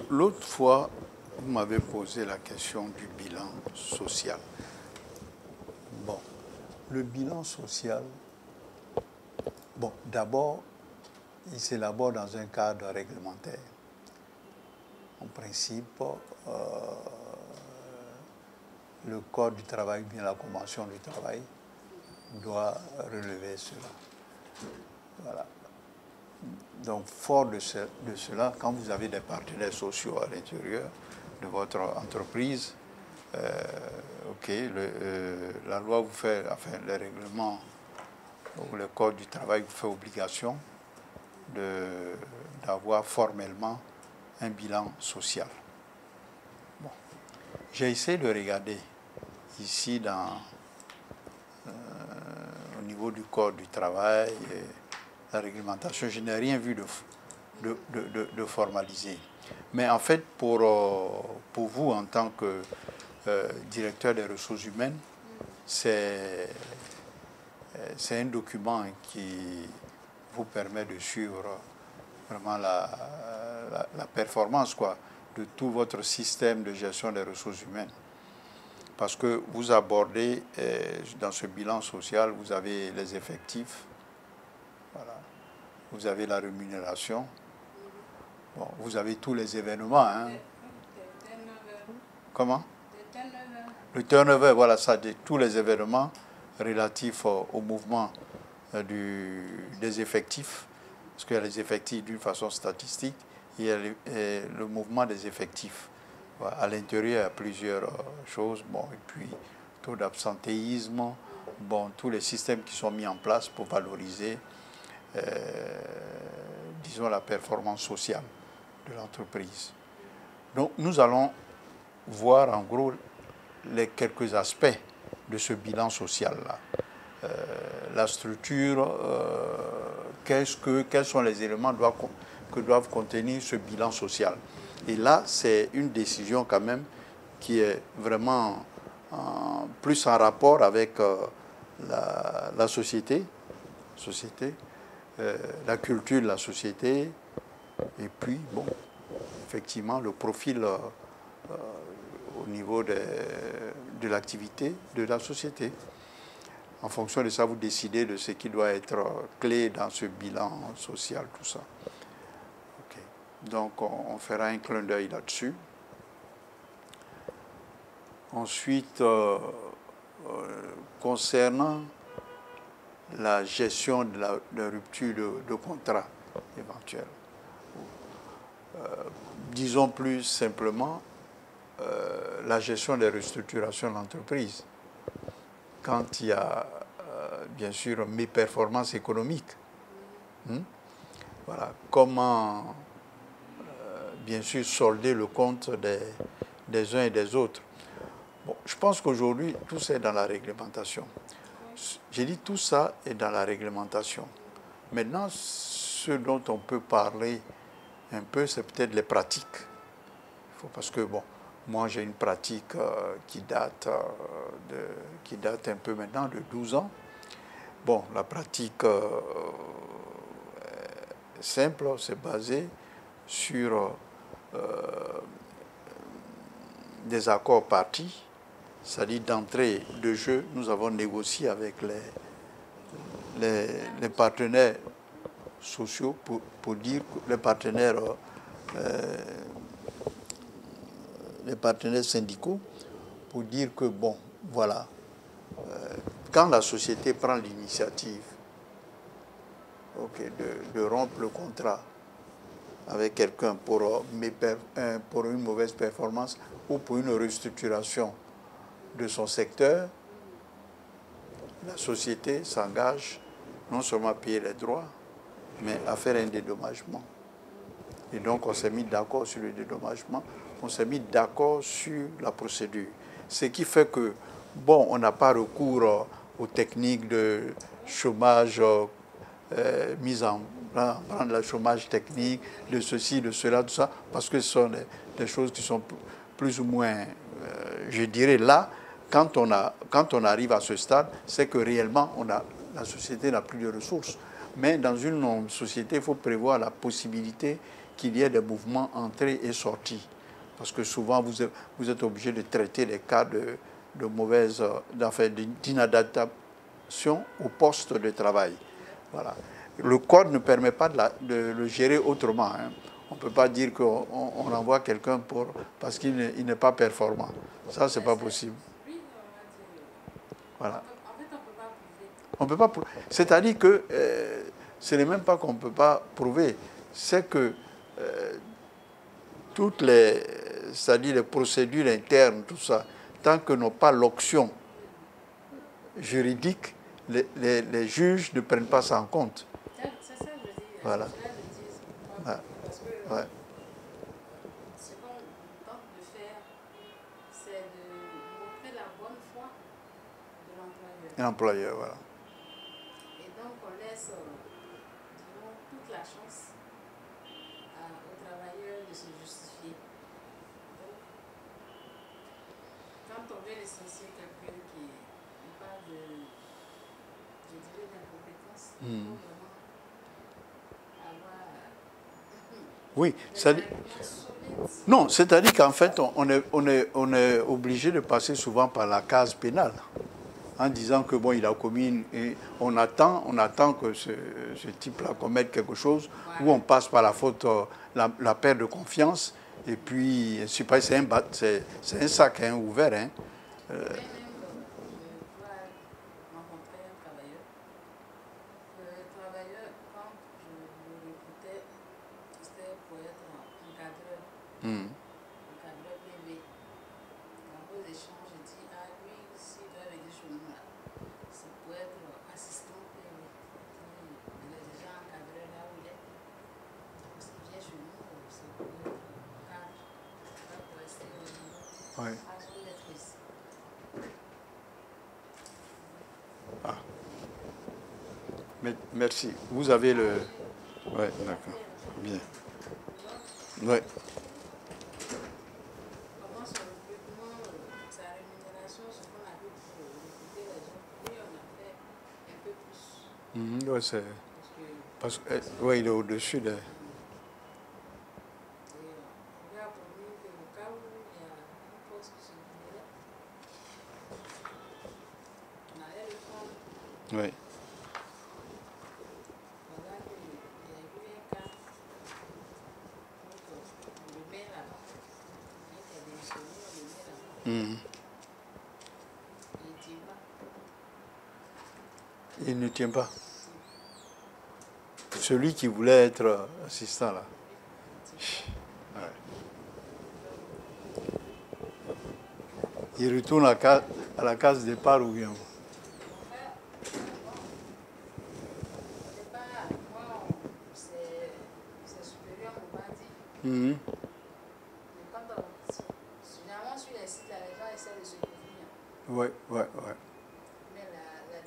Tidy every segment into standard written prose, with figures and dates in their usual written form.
L'autre fois, vous m'avez posé la question du bilan social. Bon, le bilan social, bon, d'abord, il s'élabore dans un cadre réglementaire. En principe, le Code du travail, bien la Convention du travail, doit relever cela. Voilà. Donc, fort de cela, quand vous avez des partenaires sociaux à l'intérieur de votre entreprise, la loi vous fait, enfin, le règlement ou le Code du travail vous fait obligation d'avoir formellement un bilan social. Bon. J'ai essayé de regarder ici au niveau du Code du travail et la réglementation, je n'ai rien vu de formalisé. Mais en fait, pour vous, en tant que directeur des ressources humaines, c'est un document qui vous permet de suivre vraiment la performance de tout votre système de gestion des ressources humaines. Parce que vous abordez, dans ce bilan social, vous avez les effectifs, voilà. Vous avez la rémunération, bon, vous avez tous les événements. Hein. Comment? Le turnover, voilà, ça, tous les événements relatifs au mouvement des effectifs, parce qu'il y a les effectifs d'une façon statistique, il y a le mouvement des effectifs. Voilà, à l'intérieur, il y a plusieurs choses, bon, et puis taux d'absentéisme, bon, tous les systèmes qui sont mis en place pour valoriser, disons, la performance sociale de l'entreprise. Donc, nous allons voir en gros les quelques aspects de ce bilan social-là. La structure, quels sont les éléments que doivent contenir ce bilan social. Et là, c'est une décision quand même qui est vraiment plus en rapport avec la société, la culture de la société, et puis, bon, effectivement, le profil au niveau de l'activité de la société. En fonction de ça, vous décidez de ce qui doit être clé dans ce bilan social, tout ça. Okay. Donc, on fera un clin d'œil là-dessus. Ensuite, concernant la gestion de la rupture de contrat éventuelle, disons plus simplement, la gestion des restructurations de l'entreprise. Quand il y a, bien sûr, mes performances économiques. Voilà. Comment, bien sûr, solder le compte des uns et des autres. Bon, je pense qu'aujourd'hui, tout ça est dans la réglementation. J'ai dit tout ça est dans la réglementation. Maintenant, ce dont on peut parler un peu, c'est peut-être les pratiques. Parce que, bon, moi, j'ai une pratique qui date un peu maintenant de 12 ans. Bon, la pratique simple, c'est basé sur des accords partis, c'est-à-dire d'entrée de jeu, nous avons négocié avec les partenaires sociaux pour dire que les partenaires syndicaux pour dire que, bon, voilà, quand la société prend l'initiative de rompre le contrat avec quelqu'un pour une mauvaise performance ou pour une restructuration de son secteur, la société s'engage non seulement à payer les droits, mais à faire un dédommagement. Et donc, on s'est mis d'accord sur le dédommagement, on s'est mis d'accord sur la procédure. Ce qui fait que, bon, on n'a pas recours aux techniques de chômage mise en prendre le chômage technique, de ceci, de cela, tout ça, parce que ce sont des choses qui sont plus ou moins, je dirais, là, quand on arrive à ce stade, c'est que réellement, la société n'a plus de ressources. Mais dans une société, il faut prévoir la possibilité qu'il y ait des mouvements entrée et sortie. Parce que souvent, vous êtes obligé de traiter les cas de mauvaise, d'inadaptation au poste de travail. Voilà. Le code ne permet pas de le gérer autrement. Hein. On ne peut pas dire qu'on renvoie quelqu'un parce qu'il n'est pas performant. Ça, ce n'est pas possible. Voilà. On peut pas prouver. C'est-à-dire que ce n'est même pas qu'on ne peut pas prouver. C'est que toutes c'est-à-dire les procédures internes, tout ça, tant que n'ont pas l'option juridique, les juges ne prennent pas ça en compte. C'est ça que je dis. Voilà. Ouais. Parce que ouais. ce qu'on tente de faire, c'est de montrer la bonne foi de l'employeur. L'employeur, voilà. Et donc on laisse disons, toute la chance aux travailleurs de se justifier. Donc, quand on veut licencier quelqu'un qui n'est pas je dirais, d'incompétence, il faut vraiment avoir oui, non, c'est-à-dire qu'en fait, on est obligé de passer souvent par la case pénale, en disant que bon, il a commis et on attend que ce type-là commette quelque chose, ou on passe par la faute, la perte de confiance, et puis c'est un sac hein, ouvert. Hein. Encadreur PV. Dans vos échanges, je dis, ah oui, si tu as venir chez nous là, c'est pour être assistant PV. Il est déjà encadreur là où il est. Parce qu'il vient chez nous, c'est pour être cadre, pas pour rester au niveau à son maîtrise. Ah. Merci. Vous avez le... Oui, d'accord. Bien. Oui. Oui, c'est... Parce que, oui, il est au-dessus de... Oui. Il ne tient pas. Celui qui voulait être assistant là. Ouais. Il retourne à la case départ ou bien. Mais quand généralement sur les sites, les gens essaient de se couvrir. Oui. Mais le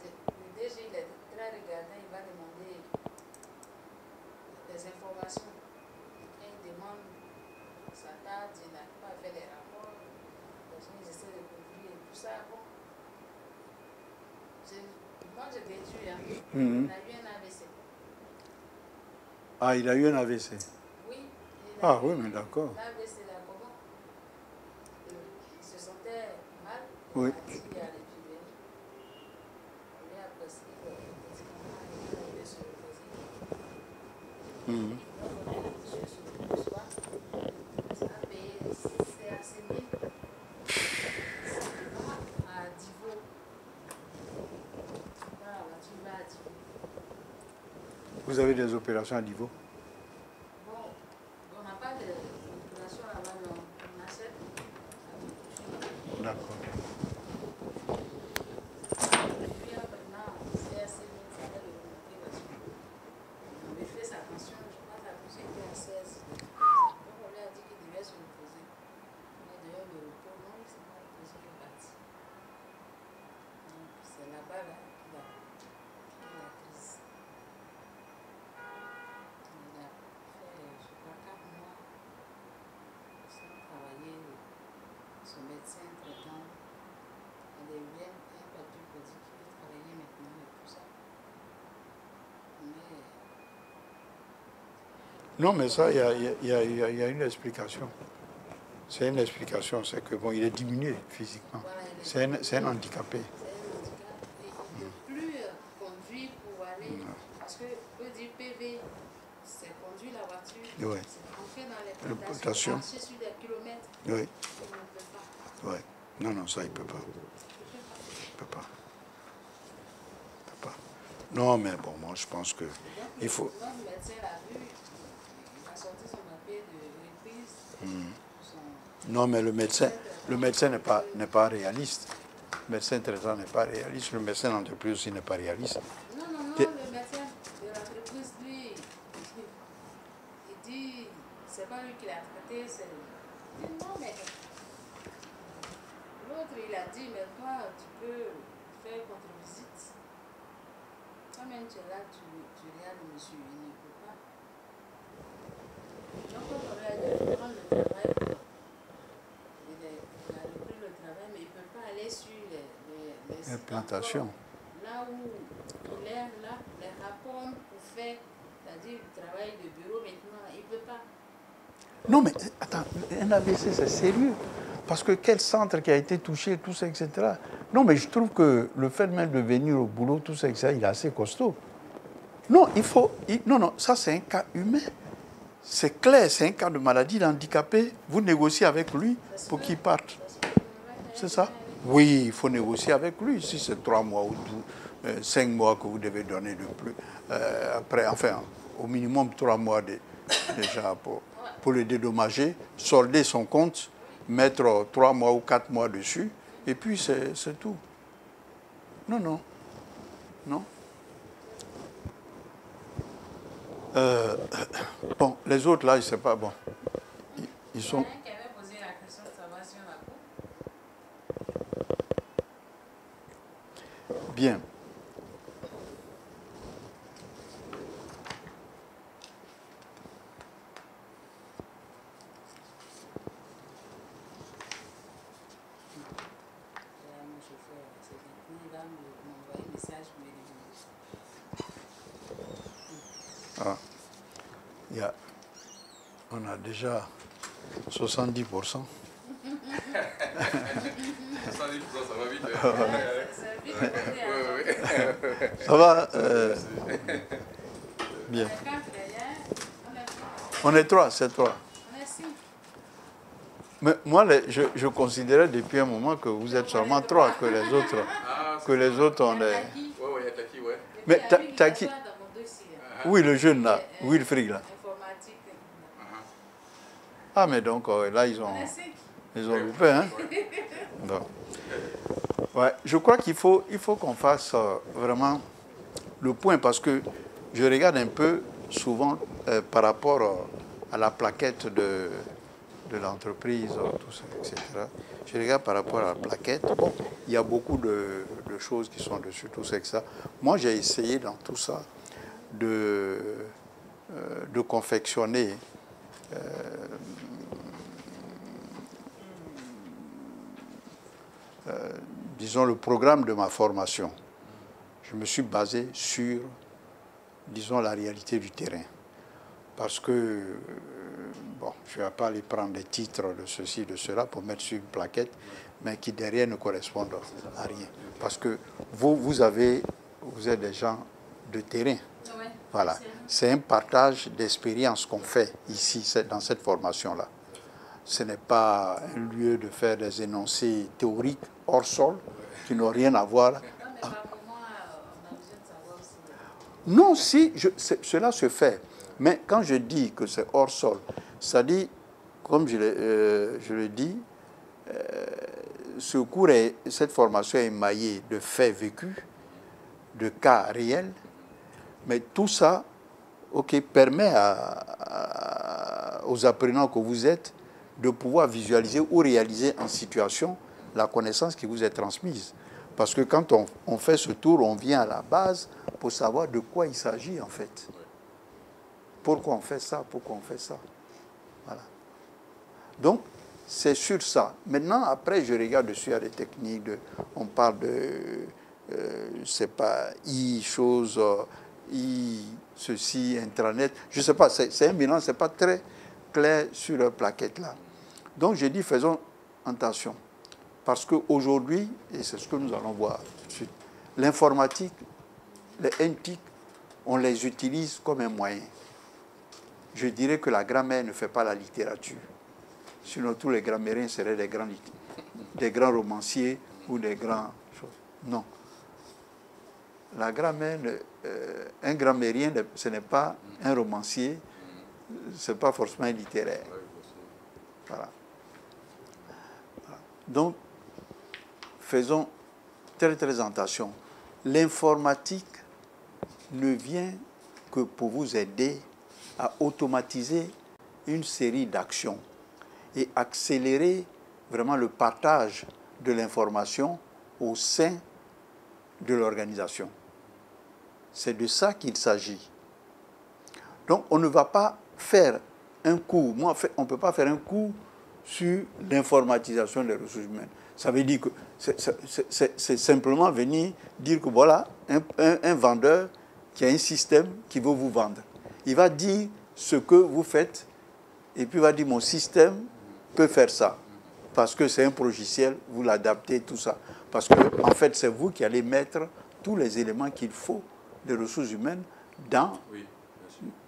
DG, il est très regardant, il va demander des informations. Quand il demande sa date, il n'a pas fait les rapports, les gens essaient de couvrir et tout ça. Bon. Moi, je déduis, hein. Il a eu un AVC. Ah, il a eu un AVC. Oui. Oui, mais d'accord. L'AVC, là, comment il se sentait mal. Oui. Il a dit à l'épidémie. Il a passé le médicament, il a arrivé sur le président. Donc, on a touché sur le soir. Ça a payé CAC 1000. À Divo. Voilà, tu vas à Divo. Vous avez des opérations à niveau? Bon, on n'a pas d'opération là-bas, non. On achète. D'accord. Et puis maintenant, CAC 1000, ça va le remonter parce qu'on avait fait sa pension, je pense que la pension était à 16. Donc on lui a dit qu'il devait se reposer. Mais d'ailleurs, le repos, non, il ne s'est pas reposé, il est parti. Donc c'est là-bas là, qu'il a la crise. Il a fait, je crois, 4 mois sans travailler. Son médecin traitant. Non, mais ça, il y a une explication. C'est une explication, c'est que bon, il est diminué physiquement. Voilà, C'est un handicapé. c'est un handicap et il ne peut plus conduire pour aller. Parce que eux disent PV, c'est conduire la voiture, Oui. c'est rentrer dans les Plantations. plantations, marcher sur des kilomètres. Oui. Il ne peut pas. Oui. Non, non, ça, il ne peut pas. Il peut pas. Il peut pas. Non, mais bon, moi, je pense que il faut. Notre médecin l'a vu, il a sorti son papier de reprise. Non, mais le médecin n'est pas réaliste. Le médecin traitant n'est pas réaliste. Le médecin d'entreprise aussi n'est pas réaliste. Non, le médecin de l'entreprise, lui, il dit, c'est pas lui qui l'a traité, c'est... Il dit, non, mais l'autre, il a dit, mais toi, tu peux faire contre-visite. Toi-même, tu es là, tu regardes le monsieur, il ne peut pas. Donc, quand on lui a dit de prendre le travail, il a repris le travail, mais il ne peut pas aller sur les Plantations. Là où il est, là, les rapports pour faire, c'est-à-dire le travail de bureau maintenant, il ne peut pas. Non, mais attends, un AVC, c'est sérieux. Parce que quel centre qui a été touché, tout ça, etc. Non, mais je trouve que le fait même de venir au boulot, tout ça, etc., il est assez costaud. Non, non, ça c'est un cas humain. C'est clair, c'est un cas de maladie, d'handicapé. Vous négociez avec lui pour qu'il parte. C'est ça? Oui, il faut négocier avec lui. Si c'est 3 mois ou 5 mois que vous devez donner de plus. Après, enfin, au minimum 3 mois déjà pour le dédommager, solder son compte, mettre 3 mois ou 4 mois dessus, et puis c'est tout. Non, non. Non. Bon, les autres là, je ne sais pas, bon. Ils sont... Il y en a qui avait posé la question de savoir si on a quoi. Bien. Mon chauffeur, c'est quelqu'un, il va m'envoyer un message pour me demander. Ah, on a déjà 70%. 70%, ça va vite. C'est vite de poser Ça va bien. On est 3, c'est 3. On est 6. Mais moi, je considérais depuis un moment que vous êtes seulement 3, que les autres, on est... Oui, il y a Taki, ouais. Mais Taki, oui, le jeune là, Wilfried là. Informatique. Ah, mais donc là, ils ont loupé, hein? Donc, ouais, je crois qu'il faut qu'on fasse vraiment le point, parce que je regarde un peu souvent par rapport à la plaquette de l'entreprise, tout ça, etc. Je regarde par rapport à la plaquette. Bon, il y a beaucoup de choses qui sont dessus, tout ça, etc. Moi, j'ai essayé dans tout ça de confectionner disons, le programme de ma formation. Je me suis basé sur, disons, la réalité du terrain. Parce que, bon, je ne vais pas aller prendre des titres de ceci, de cela pour mettre sur une plaquette, mais qui derrière ne correspondent à rien. Parce que vous êtes des gens de terrain. Ouais, voilà. C'est un partage d'expérience qu'on fait ici, dans cette formation-là. Ce n'est pas un lieu de faire des énoncés théoriques hors sol qui n'ont rien à voir. Non, si, cela se fait. Mais quand je dis que c'est hors sol, ça dit, comme je le dis, cette formation est émaillée de faits vécus, de cas réels, mais tout ça, permet aux apprenants que vous êtes de pouvoir visualiser ou réaliser en situation la connaissance qui vous est transmise. Parce que quand on fait ce tour, on vient à la base pour savoir de quoi il s'agit en fait. Pourquoi on fait ça, pourquoi on fait ça. Voilà. Donc, c'est sur ça. Maintenant, après, je regarde dessus, il y a des techniques, on parle de, c'est pas chose, ceci, intranet. Je ne sais pas, c'est un mélange, ce n'est pas très clair sur leur plaquette là. Donc j'ai dit faisons attention. Parce qu'aujourd'hui, et c'est ce que nous allons voir tout de suite, l'informatique, les NTIC, on les utilise comme un moyen. Je dirais que la grammaire ne fait pas la littérature. Sinon, tous les grammairiens seraient des grands romanciers ou des grands choses. Non. La grammaire, un grammairien, ce n'est pas un romancier, ce n'est pas forcément un littéraire. Voilà. Donc, faisons très très attention. L'informatique ne vient que pour vous aider à automatiser une série d'actions et accélérer vraiment le partage de l'information au sein de l'organisation. C'est de ça qu'il s'agit. Donc, on ne va pas faire un cours. Moi, on ne peut pas faire un cours sur l'informatisation des ressources humaines. Ça veut dire que c'est simplement venir dire que voilà, un vendeur qui a un système qui veut vous vendre. Il va dire ce que vous faites et puis il va dire mon système peut faire ça. Parce que c'est un logiciel, vous l'adaptez, tout ça. Parce que en fait, c'est vous qui allez mettre tous les éléments qu'il faut des ressources humaines dans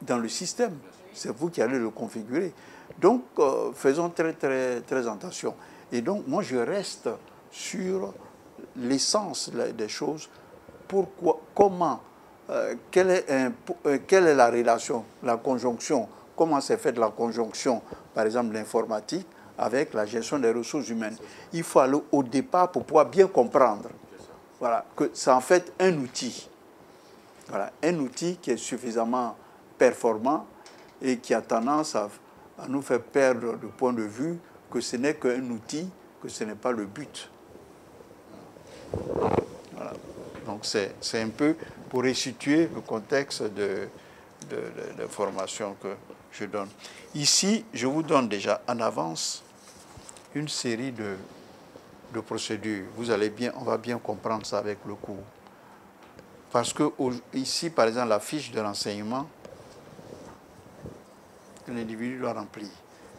le système. C'est vous qui allez le configurer. Donc, faisons très, très, très attention. Et donc, moi, je reste sur l'essence des choses. Pourquoi, comment, quelle est la relation, la conjonction, comment s'est faite la conjonction, par exemple, l'informatique, avec la gestion des ressources humaines. Il faut aller au départ pour pouvoir bien comprendre. Voilà, que c'est en fait un outil. Voilà, un outil qui est suffisamment performant et qui a tendance à nous faire perdre le point de vue que ce n'est qu'un outil, que ce n'est pas le but. Voilà. Donc c'est un peu pour resituer le contexte de formation que je donne. Ici, je vous donne déjà en avance une série de procédures. On va bien comprendre ça avec le cours. Parce que ici, par exemple, la fiche de renseignement que l'individu doit remplir.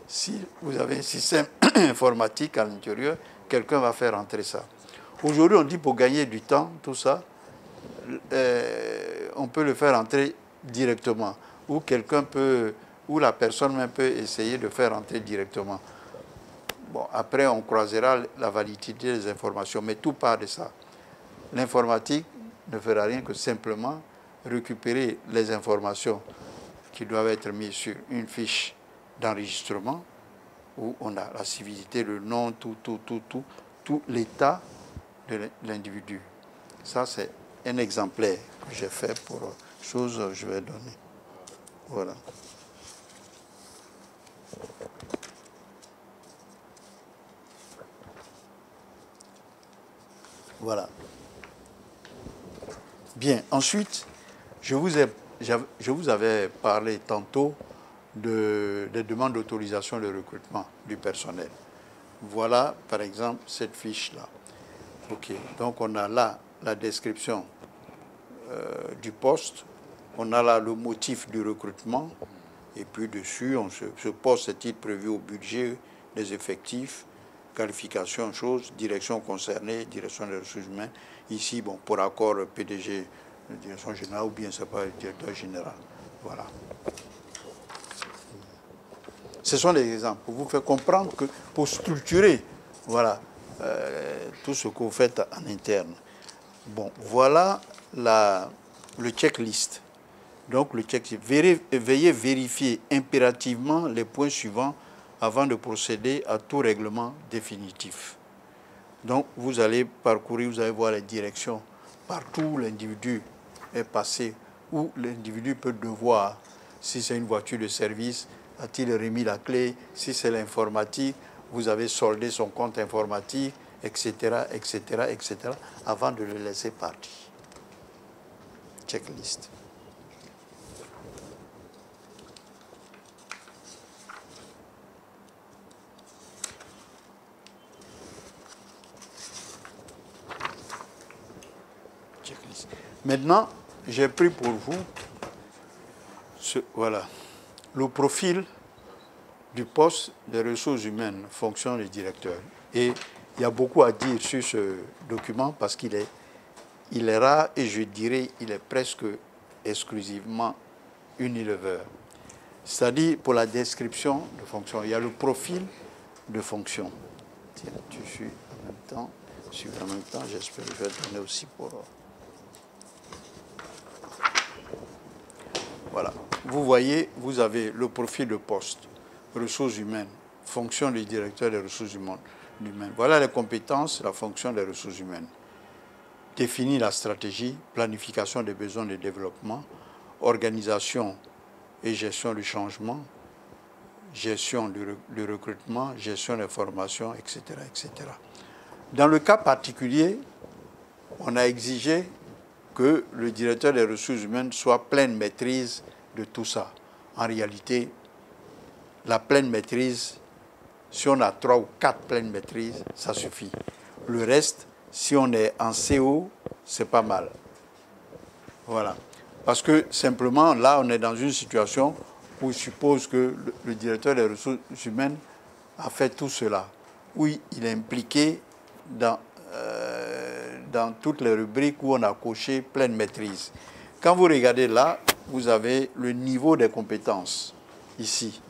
Si vous avez un système informatique à l'intérieur, quelqu'un va faire entrer ça. Aujourd'hui, on dit pour gagner du temps, tout ça, on peut le faire entrer directement. Ou ou la personne même peut essayer de faire entrer directement. Bon, après, on croisera la validité des informations, mais tout part de ça. L'informatique ne fera rien que simplement récupérer les informations qui doivent être mises sur une fiche d'enregistrement où on a la civilité, le nom, tout l'état de l'individu. Ça, c'est un exemplaire que j'ai fait pour chose que je vais donner. Voilà. Voilà. Bien. Ensuite, je vous avais parlé tantôt des demandes d'autorisation de recrutement du personnel. Voilà, par exemple, cette fiche-là. OK. Donc, on a là la description du poste. On a là le motif du recrutement. Et puis, dessus, ce poste est-il prévu au budget des effectifs, qualification, chose, direction concernée, direction des ressources humaines. Ici, bon, pour accord PDG, direction générale, ou bien c'est pas le directeur général. Voilà. Ce sont des exemples pour vous faire comprendre que pour structurer, voilà, tout ce que vous faites en interne. Bon, voilà le checklist. Donc, le checklist. Veuillez vérifier impérativement les points suivants avant de procéder à tout règlement définitif. Donc, vous allez parcourir, vous allez voir les directions partout où l'individu est passé, où l'individu peut devoir, si c'est une voiture de service, a-t-il remis la clé, si c'est l'informatique, vous avez soldé son compte informatique, etc., etc., etc., avant de le laisser partir. Checklist. Maintenant, j'ai pris pour vous voilà, le profil du poste des ressources humaines, fonction du directeur. Et il y a beaucoup à dire sur ce document parce qu'il est rare et je dirais il est presque exclusivement Unilever. C'est-à-dire pour la description de fonction, il y a le profil de fonction. Tiens, tu suis en même temps, j'espère que je vais donner aussi pour... Voilà. Vous voyez, vous avez le profil de poste, ressources humaines, fonction du directeur des ressources humaines. Voilà les compétences, la fonction des ressources humaines. Définir la stratégie, planification des besoins de développement, organisation et gestion du changement, gestion du recrutement, gestion des formations, etc., etc. Dans le cas particulier, on a exigé que le directeur des ressources humaines soit pleine maîtrise de tout ça. En réalité, la pleine maîtrise, si on a 3 ou 4 pleines maîtrises, ça suffit. Le reste, si on est en CO, c'est pas mal. Voilà. Parce que simplement, là, on est dans une situation où je suppose que le directeur des ressources humaines a fait tout cela. Oui, il est impliqué dans toutes les rubriques où on a coché pleine maîtrise. Quand vous regardez là, vous avez le niveau des compétences. Ici.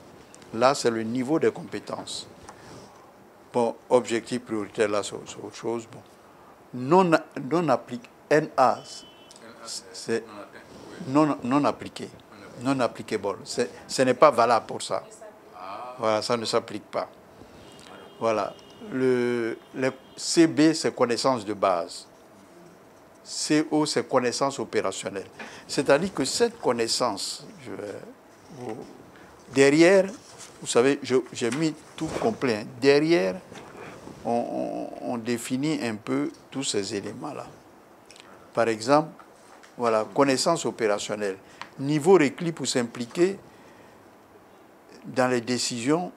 Là, c'est le niveau des compétences. Bon, objectif prioritaire, là, c'est autre chose. Bon. Non appliqué. NA, c'est non appliqué. Non applicable. Ce n'est pas valable pour ça. Voilà, ça ne s'applique pas. Voilà. Le CB, c'est connaissance de base. CO, c'est connaissance opérationnelle. C'est-à-dire que cette connaissance, derrière, vous savez, j'ai mis tout complet. Hein. Derrière, on définit un peu tous ces éléments-là. Par exemple, voilà, connaissance opérationnelle. Niveau requis pour s'impliquer dans les décisions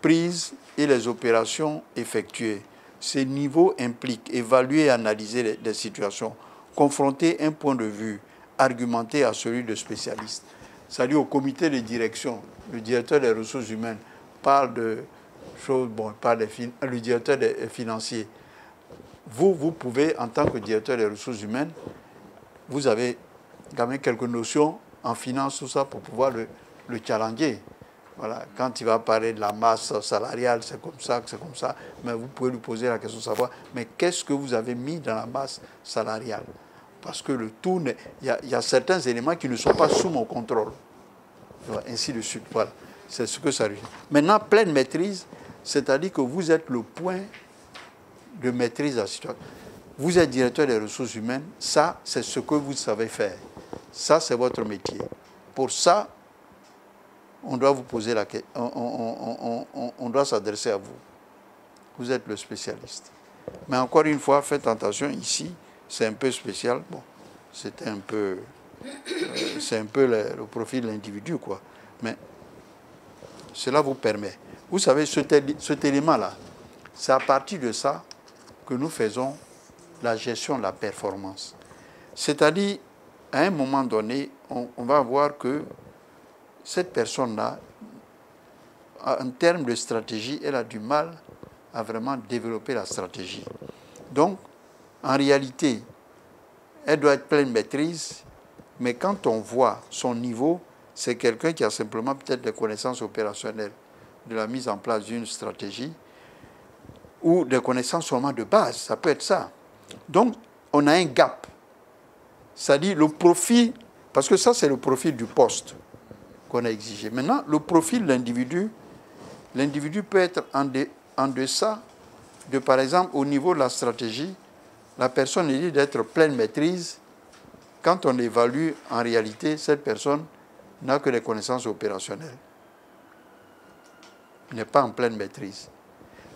prises et les opérations effectuées. Ces niveaux impliquent évaluer et analyser les situations, confronter un point de vue, argumenter à celui de spécialiste. C'est-à-dire au comité de direction, le directeur des ressources humaines parle de choses, bon, le directeur des financiers. Vous pouvez, en tant que directeur des ressources humaines, vous avez quand même quelques notions en finance, tout ça, pour pouvoir le challenger. Voilà. Quand il va parler de la masse salariale, c'est comme ça, mais vous pouvez lui poser la question de savoir, mais qu'est-ce que vous avez mis dans la masse salariale? Parce que le tout, il y a certains éléments qui ne sont pas sous mon contrôle. Ainsi de suite. Voilà. C'est ce que ça veut dire. Maintenant, pleine maîtrise, c'est-à-dire que vous êtes le point de maîtrise de la situation. Vous êtes directeur des ressources humaines, ça, c'est ce que vous savez faire. Ça, c'est votre métier. Pour ça, on doit vous poser la question, on doit s'adresser à vous. Vous êtes le spécialiste. Mais encore une fois, faites attention, ici, c'est un peu spécial. Bon, c'est un peu le profil de l'individu, quoi. Mais cela vous permet. Vous savez, cet élément-là, c'est à partir de ça que nous faisons la gestion de la performance. C'est-à-dire, à un moment donné, on va voir que cette personne-là, en termes de stratégie, elle a du mal à vraiment développer la stratégie. Donc, en réalité, elle doit être pleine maîtrise, mais quand on voit son niveau, c'est quelqu'un qui a simplement peut-être des connaissances opérationnelles de la mise en place d'une stratégie ou des connaissances seulement de base, ça peut être ça. Donc, on a un gap. C'est-à-dire le profil, parce que ça, c'est le profil du poste qu'on a exigé. Maintenant, le profil de l'individu peut être en deçà de, par exemple, au niveau de la stratégie, la personne est dit d'être pleine maîtrise. Quand on évalue, en réalité, cette personne n'a que des connaissances opérationnelles. Elle n'est pas en pleine maîtrise.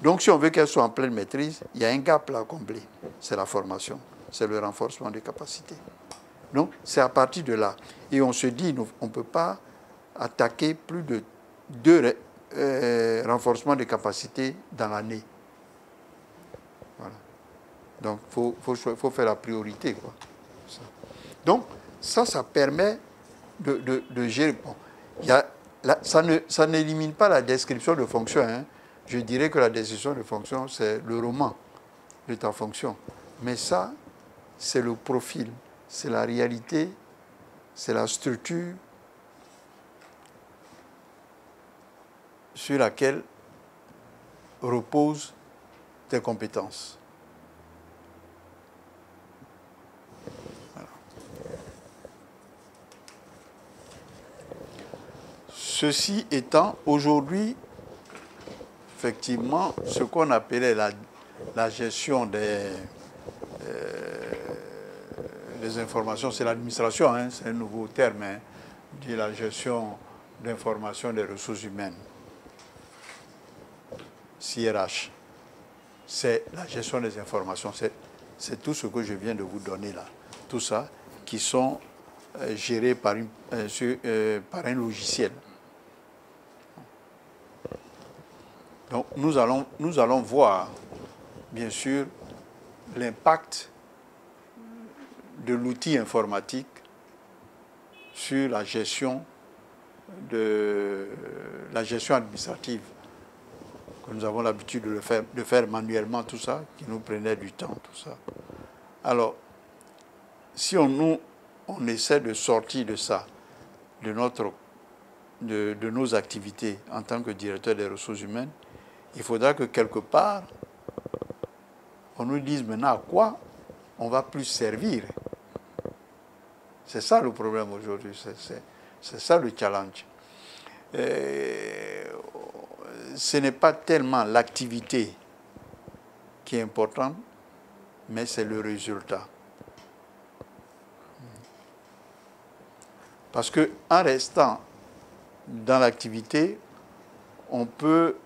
Donc, si on veut qu'elle soit en pleine maîtrise, il y a un gap là à combler. C'est la formation, c'est le renforcement des capacités. Donc, c'est à partir de là. Et on se dit, on ne peut pas attaquer plus de 2 renforcements des capacités dans l'année. Voilà. Donc, il faut faire la priorité, quoi. Donc, ça permet de gérer. Bon, ça n'élimine pas la description de fonction. Hein. Je dirais que la description de fonction, c'est le roman de ta fonction. Mais ça, c'est le profil, c'est la réalité, c'est la structure sur laquelle reposent tes compétences. Voilà. Ceci étant, aujourd'hui, effectivement, ce qu'on appelait la gestion des informations, c'est l'administration, hein, c'est un nouveau terme, hein, dit la gestion d'informations des ressources humaines, CRH. C'est la gestion des informations, c'est tout ce que je viens de vous donner là, tout ça, qui sont gérés par un logiciel. Donc nous allons voir, bien sûr, l'impact de l'outil informatique sur la gestion administrative, que nous avons l'habitude de faire manuellement, tout ça, qui nous prenait du temps, tout ça. Alors, si on essaie de sortir de ça, de nos activités en tant que directeur des ressources humaines, il faudra que quelque part, on nous dise maintenant à quoi on va plus servir. C'est ça le problème aujourd'hui, c'est ça le challenge. Ce n'est pas tellement l'activité qui est importante, mais c'est le résultat. Parce qu'en restant dans l'activité, on peut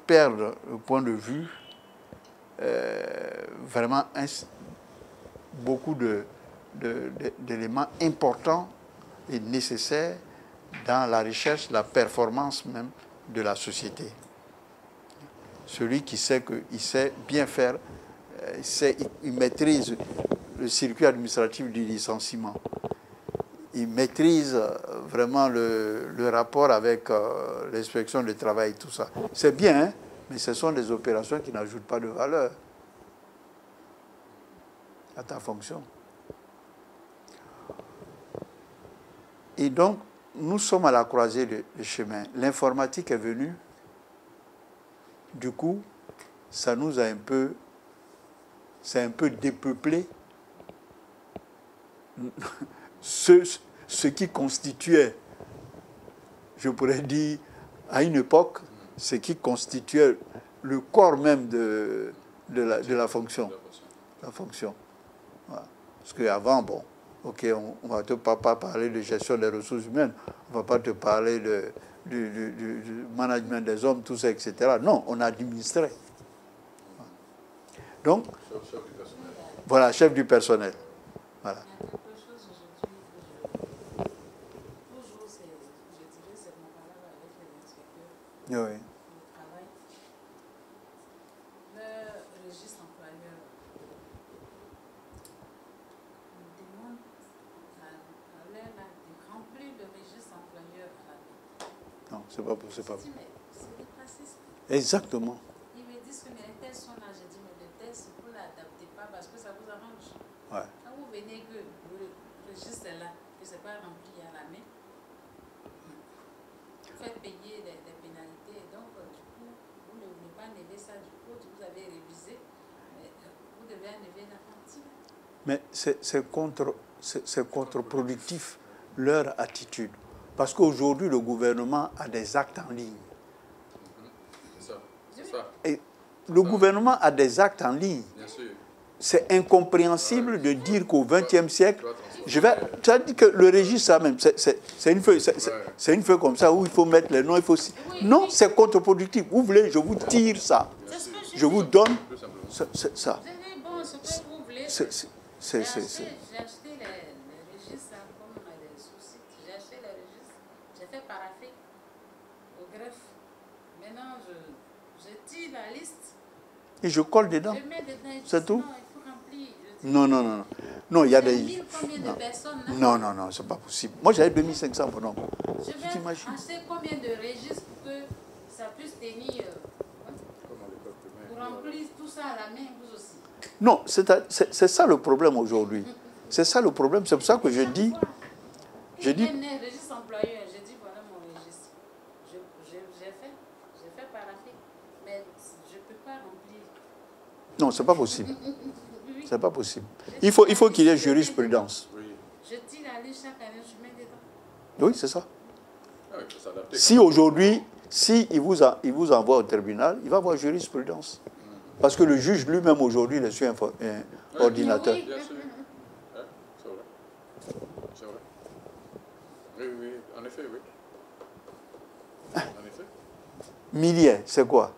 perdre le point de vue vraiment beaucoup d'éléments importants et nécessaires dans la recherche, la performance même de la société. Celui qui sait qu'il sait bien faire, il maîtrise le circuit administratif du licenciement. Il maîtrise vraiment le rapport avec l'inspection du travail, tout ça. C'est bien, hein, mais ce sont des opérations qui n'ajoutent pas de valeur à ta fonction. Et donc, nous sommes à la croisée de chemin. L'informatique est venue. Du coup, ça nous a un peu dépeuplé ce qui constituait, je pourrais dire, à une époque, ce qui constituait le corps même de la fonction. La fonction. Voilà. Parce qu'avant, bon, ok, on ne va pas parler de gestion des ressources humaines, on ne va pas te parler du management des hommes, tout ça, etc. Non, on administrait. Donc, chef du personnel. Voilà, chef du personnel. Voilà. Oui. Le registre employeur demande à l'air de remplir le registre employeur à la main. Non, c'est pas. C'est des praxis. Exactement. Ils me disent que les tests sont là. Je dis, mais les tests, vous ne l'adaptez pas parce que ça vous arrange. Ouais. Quand vous venez que le registre est là, que ce n'est pas rempli à la main, vous faites payer des pénalités. Donc, du coup, vous ne voulez pas enlever ça du code, vous avez révisé, mais vous devez enlever la partie. Mais c'est contre-productif, leur attitude. Parce qu'aujourd'hui, le gouvernement a des actes en ligne. C'est ça. Et le gouvernement a des actes en ligne. Bien sûr. C'est incompréhensible de dire qu'au XXe siècle, ça dit que le registre, ça même, c'est une feuille, c'est une feuille comme ça où il faut mettre les noms, il faut. Non, c'est contre-productif. Vous voulez, je vous tire ça. Je vous donne ça. Bon, ce que vous voulez. J'ai acheté les registres comme des soucis. J'ai acheté les registres. J'ai fait paraffer au greffe. Maintenant, je tire la liste. Et je colle dedans. Je mets dedans. C'est tout. Non, il faut remplir. Je Non, non, non. Non, il y a des... 1000 combien de personnes là? Non, non, non, c'est pas possible. Moi, j'avais 2500 pour non. Je vais t'imagines? acheter combien de registres pour que ça puisse tenir pour remplir tout ça à la main, vous aussi. Non, c'est ça le problème aujourd'hui. C'est ça le problème. C'est pour ça que je dis... Je dis... registre employeur, je dis voilà mon registre. J'ai fait paraffer, mais je ne peux pas remplir. Non, c'est pas possible. C'est pas possible. Il faut qu'il y ait jurisprudence. Je tire la liste chaque année, je mets dedans. Oui, c'est ça. Si aujourd'hui, il vous envoie au tribunal, il va avoir jurisprudence. Parce que le juge lui-même aujourd'hui il est sur un ordinateur. Bien sûr. C'est vrai. C'est vrai. Oui, oui, en effet, oui. En effet. Milliers, c'est quoi?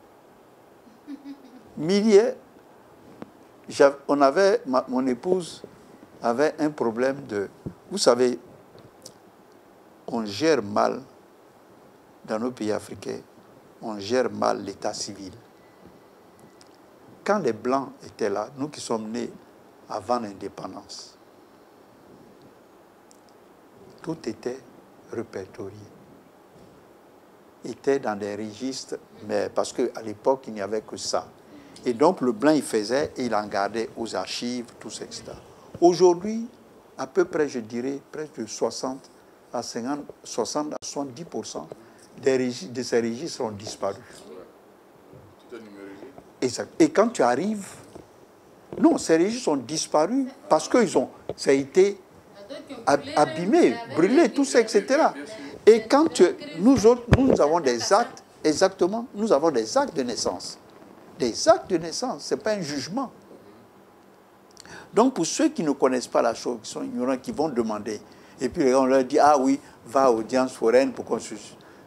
Milliers, mon épouse avait un problème de... Vous savez, on gère mal, dans nos pays africains, on gère mal l'état civil. Quand les Blancs étaient là, nous qui sommes nés avant l'indépendance, tout était répertorié. Était dans des registres, mais parce qu'à l'époque, il n'y avait que ça. Et donc, le Blanc, il faisait et il en gardait aux archives, tout ça, etc. Aujourd'hui, à peu près, je dirais, presque de 60 à 70% de ces registres ont disparu. Exact. Et quand tu arrives, non, ces registres ont disparu parce que ça a été abîmé, brûlé, tout ça, etc. Et quand nous autres, nous avons des actes, exactement, nous avons des actes de naissance. Des actes de naissance, ce n'est pas un jugement. Donc pour ceux qui ne connaissent pas la chose, qui sont ignorants, qui vont demander, et puis on leur dit, ah oui, va à l'audience foraine pour qu'on se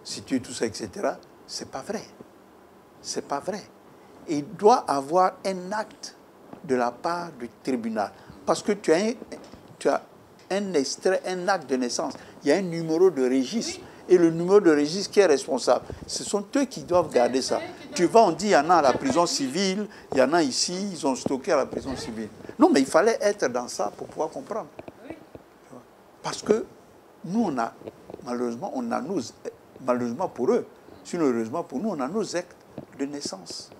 situe, tout ça, etc. Ce n'est pas vrai. Ce n'est pas vrai. Il doit avoir un acte de la part du tribunal. Parce que tu as un extrait, un acte de naissance. Il y a un numéro de registre. Et le numéro de registre qui est responsable. Ce sont eux qui doivent garder ça. Tu vas, on dit, il y en a à la prison civile, il y en a ici, ils ont stocké à la prison civile. Non, mais il fallait être dans ça pour pouvoir comprendre. Parce que nous, malheureusement pour eux, sinon heureusement pour nous, on a nos actes de naissance.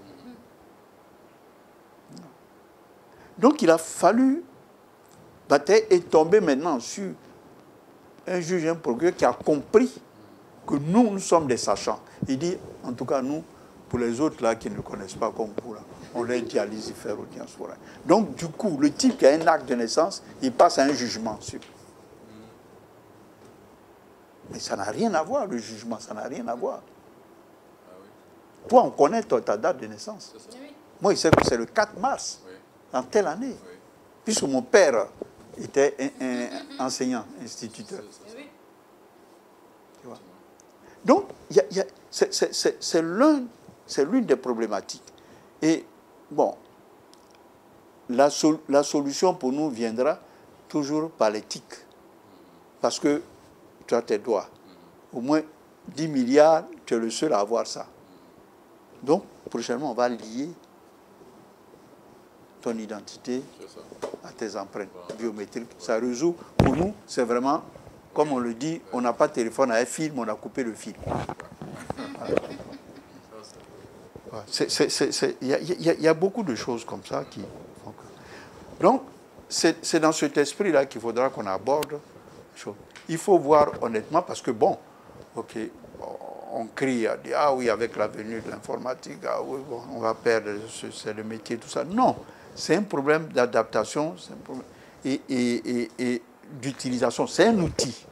Donc il a fallu, Bataille est tombé maintenant sur un juge, un procureur qui a compris que nous sommes des sachants. Il dit, en tout cas nous, pour les autres là qui ne connaissent pas comme vous, là, on leur dit allez-y faire audience foraine. Donc du coup, le type qui a un acte de naissance, il passe à un jugement sur. Mais ça n'a rien à voir, le jugement, ça n'a rien à voir. Toi, on connaît ta date de naissance. Moi, il sait que c'est le 4 mars. En telle année. Oui. Puisque mon père était un enseignant, instituteur. Oui. Tu vois? Donc, c'est l'une des problématiques. Et, bon, la solution pour nous viendra toujours par l'éthique. Parce que tu as tes droits. Au moins 10 milliards, tu es le seul à avoir ça. Donc, prochainement, on va lier ton identité à tes empreintes biométriques. Ça résout. Pour nous, c'est vraiment, comme on le dit, on n'a pas de téléphone à un film, on a coupé le fil. Il y a beaucoup de choses comme ça qui... Donc, c'est dans cet esprit-là qu'il faudra qu'on aborde. Il faut voir honnêtement, parce que bon, ok, on crie, à dire, ah oui, avec la venue de l'informatique, ah oui, bon, on va perdre le métier, tout ça. Non. C'est un problème d'adaptation et d'utilisation. C'est un outil.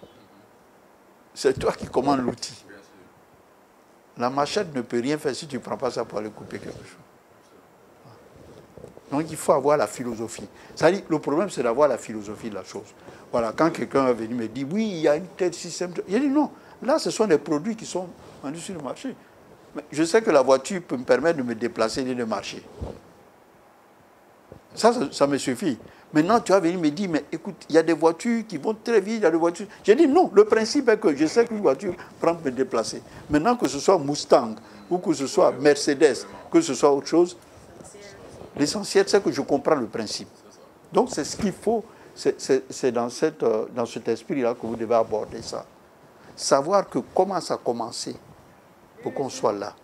C'est toi qui commandes l'outil. La machette ne peut rien faire si tu ne prends pas ça pour aller couper quelque chose. Donc il faut avoir la philosophie. C'est-à-dire, le problème, c'est d'avoir la philosophie de la chose. Voilà, quand quelqu'un est venu me dire, oui, il y a un tel système. J'ai dit non, là, ce sont des produits qui sont vendus sur le marché. Mais je sais que la voiture peut me permettre de me déplacer et de marcher. Ça me suffit. Maintenant, tu vas venir me dire, mais écoute, il y a des voitures qui vont très vite, il y a des voitures... J'ai dit non, le principe est que je sais qu'une voiture prend me déplacer. Maintenant, que ce soit Mustang, ou que ce soit Mercedes, que ce soit autre chose, l'essentiel, c'est que je comprends le principe. Donc c'est ce qu'il faut, c'est dans cet esprit-là que vous devez aborder ça. Savoir que comment ça a commencé pour qu'on soit là.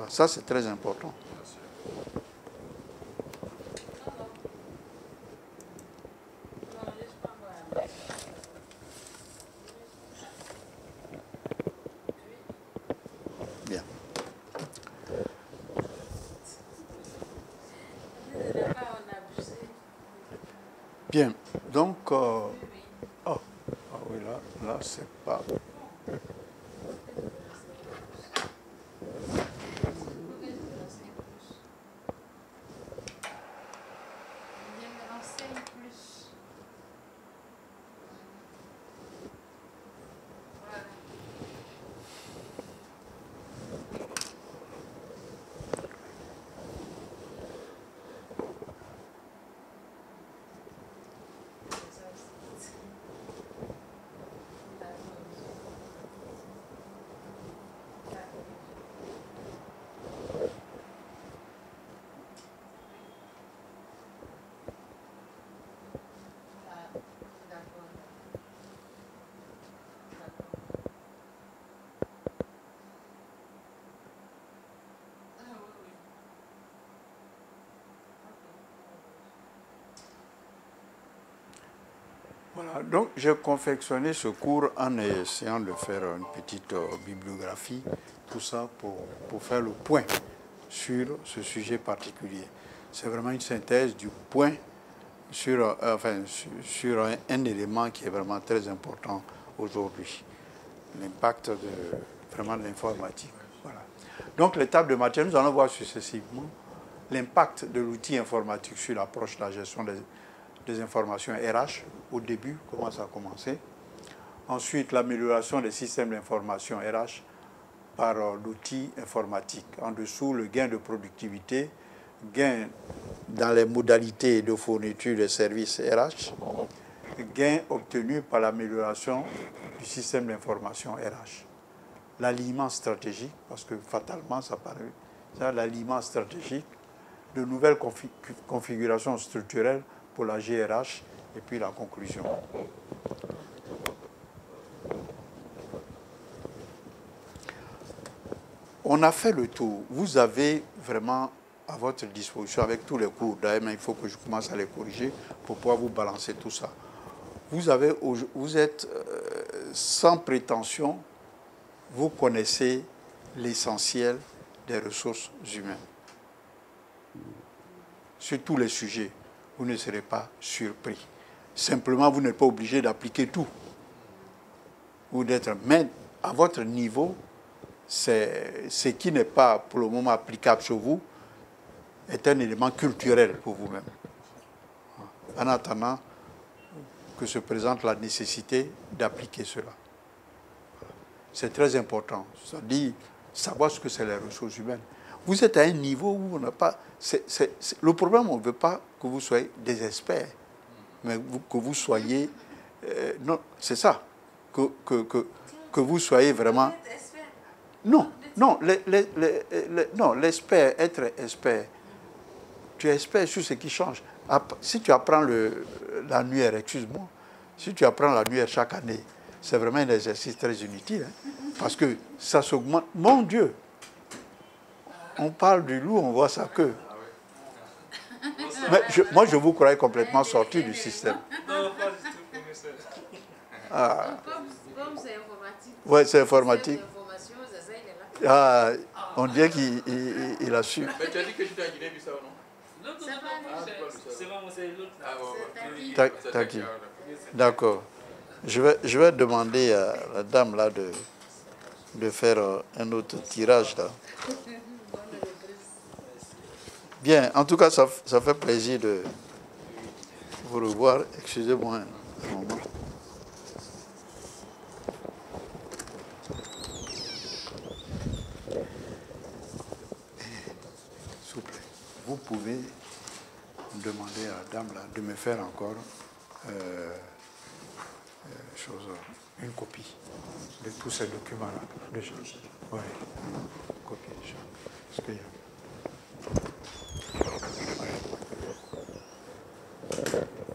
Ça, c'est très important. Bien. Bien. Donc, oh oui, là c'est pas... Voilà, donc j'ai confectionné ce cours en essayant de faire une petite bibliographie, tout ça pour faire le point sur ce sujet particulier. C'est vraiment une synthèse du point sur un élément qui est vraiment très important aujourd'hui, l'impact vraiment de l'informatique. Voilà. Donc les tables de matière, nous allons voir successivement l'impact de l'outil informatique sur l'approche de la gestion des informations RH, au début, comment ça a commencé. Ensuite, l'amélioration des systèmes d'information RH par l'outil informatique. En dessous, le gain de productivité, gain dans les modalités de fourniture des services RH, gain obtenu par l'amélioration du système d'information RH. L'alignement stratégique, parce que fatalement, ça paraît, l'alignement stratégique, de nouvelles configurations structurelles pour la GRH, et puis la conclusion. On a fait le tour. Vous avez vraiment à votre disposition, avec tous les cours, d'ailleurs, il faut que je commence à les corriger pour pouvoir vous balancer tout ça. Vous êtes sans prétention, vous connaissez l'essentiel des ressources humaines. Sur tous les sujets, vous ne serez pas surpris. Simplement, vous n'êtes pas obligé d'appliquer tout. Mais à votre niveau, ce qui n'est pas pour le moment applicable sur vous est un élément culturel pour vous-même. En attendant que se présente la nécessité d'appliquer cela. C'est très important. C'est-à-dire savoir ce que c'est les ressources humaines. Vous êtes à un niveau où on n'a pas... le problème, on ne veut pas que vous soyez des experts, mais que vous soyez... non, c'est ça. Que vous soyez vraiment... Non, l'expert, être expert, tu es expert sur ce qui change. Si tu apprends l'annuaire, excuse-moi, si tu apprends l'annuaire chaque année, c'est vraiment un exercice très inutile, hein, parce que ça s'augmente. Mon Dieu! On parle du loup, on voit sa queue. Mais moi, je vous croyais complètement sorti du système. Ah. Comme c'est informatique. Oui, c'est informatique. Ah, on dirait qu'il a su. Mais tu as dit que tu es en Guinée-Bissau, non? Non, c'est pas Taki. D'accord. Je vais demander à la dame là de faire un autre tirage là. Bien, en tout cas, ça fait plaisir de vous revoir. Excusez-moi un moment. S'il vous plaît, vous pouvez demander à la dame là de me faire encore une copie de tous ces documents-là. Oui, copie déjà. Parce qu'il y a...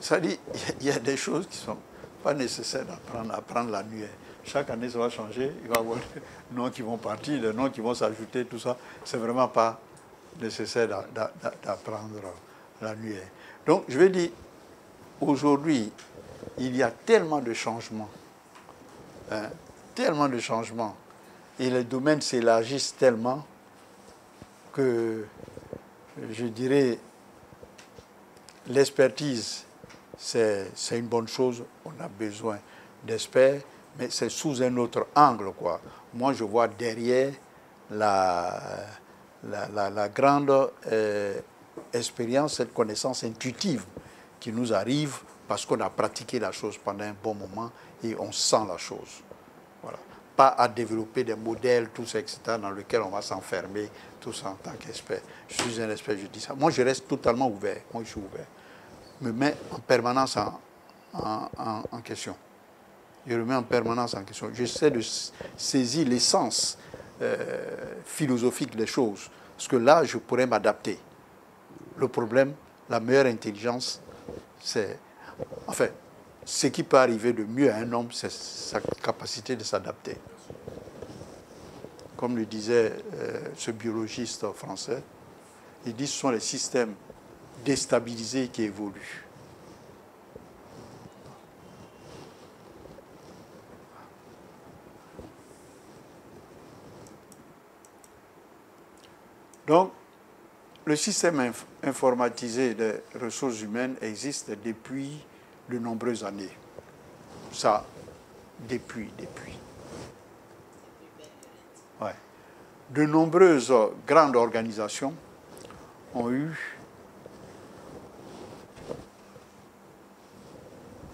Ça dit, il y a des choses qui ne sont pas nécessaires d'apprendre, apprendre l'annuaire. Chaque année, ça va changer, il va y avoir des noms qui vont partir, des noms qui vont s'ajouter, tout ça. C'est vraiment pas nécessaire d'apprendre l'annuaire. Donc, je vais dire, aujourd'hui, il y a tellement de changements, hein, tellement de changements, et les domaines s'élargissent tellement que, je dirais, l'expertise, c'est une bonne chose, on a besoin d'experts, mais c'est sous un autre angle, quoi. Moi, je vois derrière la grande expérience, cette connaissance intuitive qui nous arrive parce qu'on a pratiqué la chose pendant un bon moment et on sent la chose. Voilà. Pas à développer des modèles, tout ça, etc., dans lesquels on va s'enfermer, tout ça en tant qu'expert. Je suis un expert, je dis ça. Moi, je reste totalement ouvert. Moi, je suis ouvert. Me mets en permanence en question. Je le mets en permanence en question. J'essaie de saisir l'essence philosophique des choses. Parce que là, je pourrais m'adapter. Le problème, la meilleure intelligence, c'est... Enfin, ce qui peut arriver de mieux à un homme, c'est sa capacité de s'adapter. Comme le disait ce biologiste français, il dit que ce sont les systèmes déstabilisés qui évoluent. Donc, le système informatisé des ressources humaines existe depuis de nombreuses années. Ça, depuis. Ouais. De nombreuses grandes organisations ont eu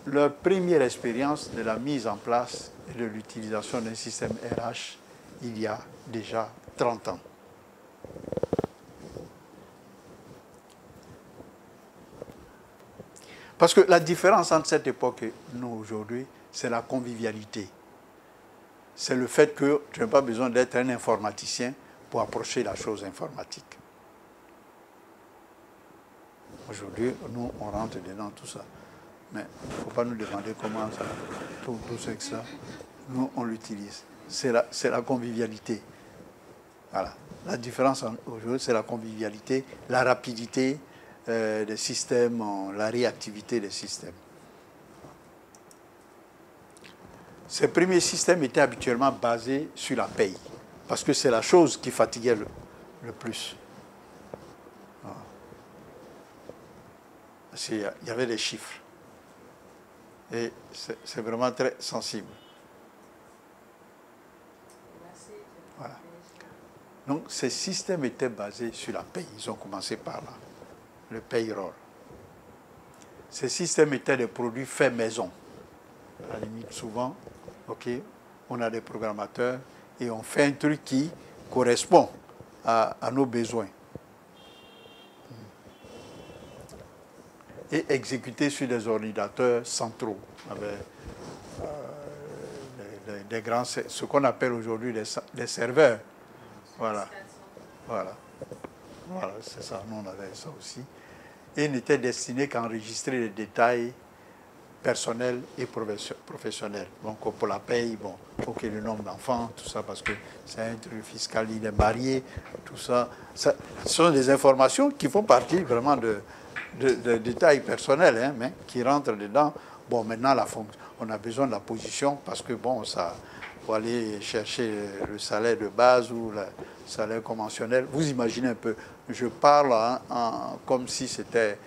leur première expérience de la mise en place et de l'utilisation d'un système RH il y a déjà 30 ans. Parce que la différence entre cette époque et nous aujourd'hui, c'est la convivialité. C'est le fait que tu n'as pas besoin d'être un informaticien pour approcher la chose informatique. Aujourd'hui, nous, on rentre dedans tout ça. Mais il ne faut pas nous demander comment ça, tout ça, nous, on l'utilise. C'est la convivialité. Voilà. La différence aujourd'hui, c'est la convivialité, la rapidité des systèmes, la réactivité des systèmes. Ces premiers systèmes étaient habituellement basés sur la paye, parce que c'est la chose qui fatiguait le plus. Il y avait des chiffres. Et c'est vraiment très sensible. Voilà. Donc ces systèmes étaient basés sur la paye. Ils ont commencé par là, le payroll. Ces systèmes étaient des produits faits maison. À la limite, souvent, on a des programmateurs et on fait un truc qui correspond à nos besoins. Et exécuté sur des ordinateurs centraux, avec des grands, ce qu'on appelle aujourd'hui des serveurs. Voilà, c'est ça, nous on avait ça aussi. Et n'était destiné qu'à enregistrer les détails personnels et professionnels. Donc pour la paye, bon, le nombre d'enfants, tout ça, parce que c'est un truc fiscal, il est marié, tout ça. Ce sont des informations qui font partie vraiment de détails personnels, hein, mais qui rentrent dedans. Bon, maintenant, on a besoin de la position parce que, bon, ça, pour aller chercher le salaire de base ou le salaire conventionnel. Vous imaginez un peu, je parle comme si c'était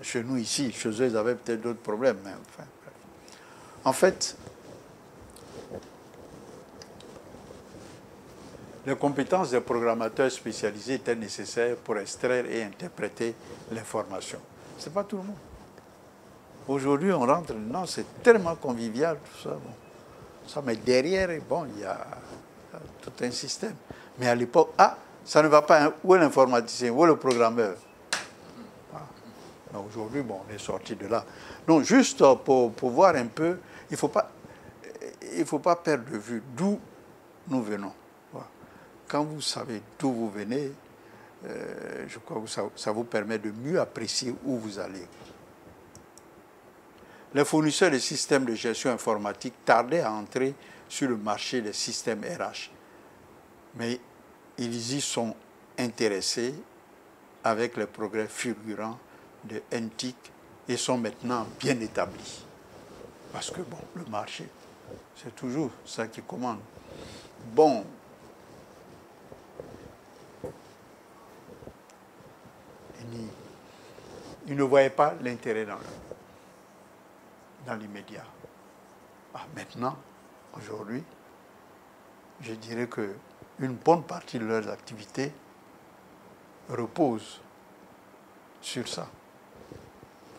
chez nous ici. Chez eux, ils avaient peut-être d'autres problèmes. Mais enfin, bref. En fait, les compétences des programmateurs spécialisés étaient nécessaires pour extraire et interpréter l'information. Ce n'est pas tout le monde. Aujourd'hui, on rentre dedans, c'est tellement convivial, tout ça. Bon. Ça, mais derrière, bon, il y a tout un système. Mais à l'époque, ça ne va pas. Hein. Où est l'informaticien? Où est le programmeur? Aujourd'hui, bon, on est sorti de là. Donc, juste pour voir un peu, il ne faut pas perdre de vue d'où nous venons. Quand vous savez d'où vous venez, je crois que ça vous permet de mieux apprécier où vous allez. Les fournisseurs de systèmes de gestion informatique tardaient à entrer sur le marché des systèmes RH. Mais ils y sont intéressés avec les progrès fulgurants de NTIC et sont maintenant bien établis. Parce que, bon, le marché, c'est toujours ça qui commande. Bon, ils ne voyaient pas l'intérêt dans l'immédiat. Maintenant, aujourd'hui, je dirais qu'une bonne partie de leurs activités repose sur ça.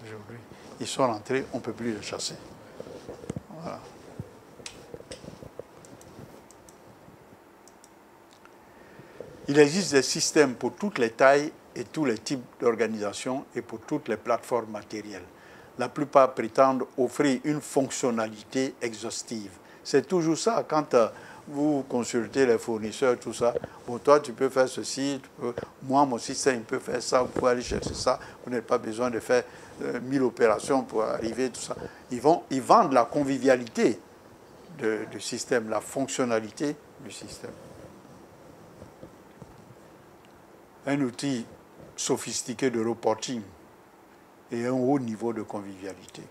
Aujourd'hui, ils sont rentrés, on ne peut plus les chasser. Voilà. Il existe des systèmes pour toutes les tailles et tous les types d'organisations et pour toutes les plateformes matérielles. La plupart prétendent offrir une fonctionnalité exhaustive. C'est toujours ça, quand vous consultez les fournisseurs, tout ça, bon, toi tu peux faire ceci, moi mon système peut faire ça, vous pouvez aller chercher ça, vous n'avez pas besoin de faire 1000 opérations pour arriver, tout ça. Ils vendent la convivialité du système, la fonctionnalité du système. Un outil sophistiqué de reporting et un haut niveau de convivialité.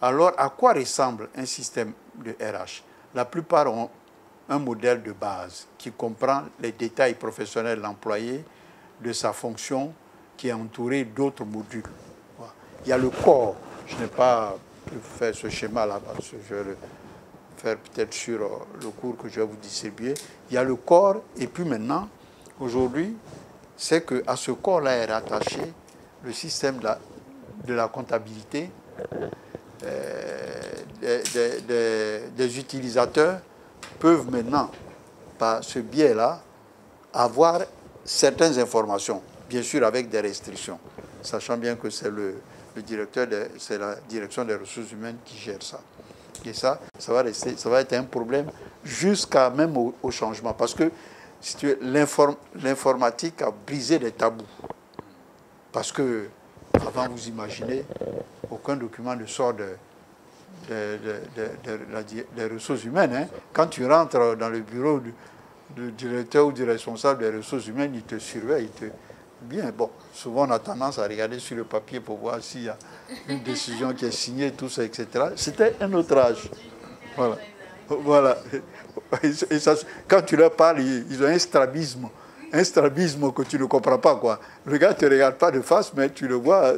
Alors, à quoi ressemble un système de RH? La plupart ont un modèle de base qui comprend les détails professionnels de l'employé, de sa fonction, qui est entouré d'autres modules. Voilà. Il y a le corps. Je n'ai pas pu faire ce schéma-là, parce que je vais le faire peut-être sur le cours que je vais vous distribuer. Il y a le corps, et puis maintenant, aujourd'hui, c'est qu'à ce corps-là est rattaché le système de la comptabilité, des utilisateurs peuvent maintenant, par ce biais-là, avoir certaines informations, bien sûr avec des restrictions, sachant bien que c'est le directeur, c'est la direction des ressources humaines qui gère ça. Et ça va être un problème jusqu'à même au changement, parce que si tu veux, l'informatique a brisé des tabous. Parce que, avant, vous imaginez, aucun document ne sort des ressources humaines. Hein. Quand tu rentres dans le bureau du directeur ou du responsable des ressources humaines, il te surveille. Bien, bon, souvent on a tendance à regarder sur le papier pour voir s'il y a une décision qui est signée, tout ça, etc. C'était un autre âge. Voilà. Voilà. Et ça, quand tu leur parles, ils ont un strabisme que tu ne comprends pas, quoi. Le gars ne te regarde pas de face, mais tu le vois.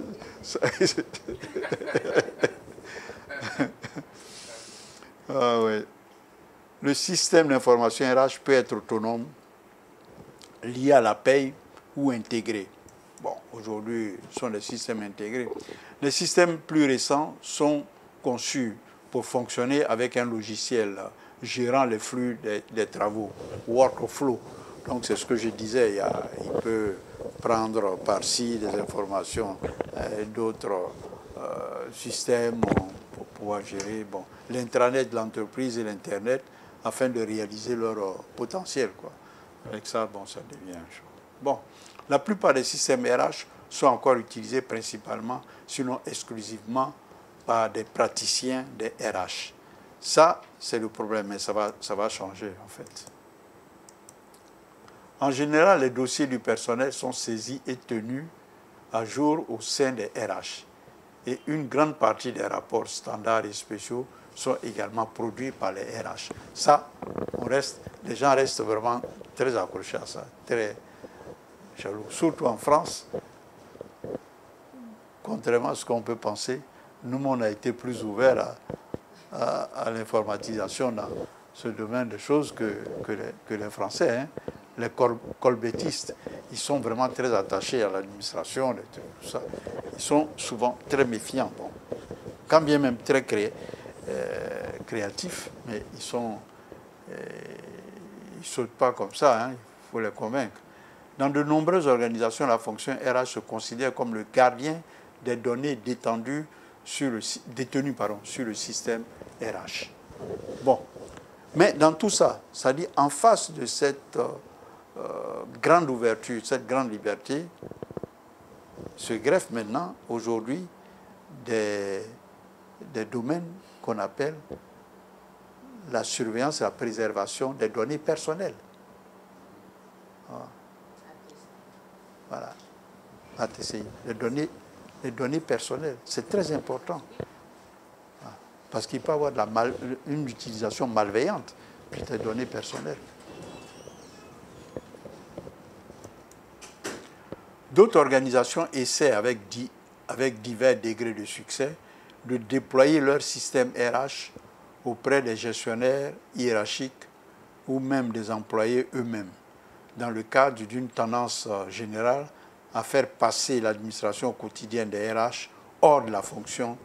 Ah, ouais. Le système d'information RH peut être autonome, lié à la paye ou intégré. Bon, aujourd'hui, ce sont des systèmes intégrés. Les systèmes plus récents sont conçus pour fonctionner avec un logiciel gérant les flux des travaux, workflow. Donc c'est ce que je disais, il peut prendre par-ci des informations d'autres systèmes pour pouvoir gérer l'intranet de l'entreprise et l'Internet afin de réaliser leur potentiel, quoi. Avec ça, ça devient chaud. Bon, la plupart des systèmes RH sont encore utilisés principalement, sinon exclusivement, par des praticiens des RH. Ça, c'est le problème, mais ça va changer, en fait. En général, les dossiers du personnel sont saisis et tenus à jour au sein des RH. Et une grande partie des rapports standards et spéciaux sont également produits par les RH. Ça, les gens restent vraiment très accrochés à ça, très jaloux. Surtout en France, contrairement à ce qu'on peut penser, nous, on a été plus ouverts à l'informatisation dans ce domaine de choses que les Français. Hein. Les colbettistes, ils sont vraiment très attachés à l'administration, tout ça. Ils sont souvent très méfiants. Bon. Quand bien même très créatifs, mais ils ne sautent pas comme ça, hein. Il faut les convaincre. Dans de nombreuses organisations, la fonction RH se considère comme le gardien des données détenues sur le système RH. Bon, mais dans tout ça, c'est-à-dire en face de cette grande ouverture, cette grande liberté, se greffent maintenant, aujourd'hui, des domaines qu'on appelle la surveillance et la préservation des données personnelles. Voilà. ATCI, les données personnelles, c'est très important. Parce qu'il peut y avoir une utilisation malveillante des données personnelles. D'autres organisations essaient, avec divers degrés de succès, de déployer leur système RH auprès des gestionnaires hiérarchiques ou même des employés eux-mêmes, dans le cadre d'une tendance générale à faire passer l'administration quotidienne des RH hors de la fonction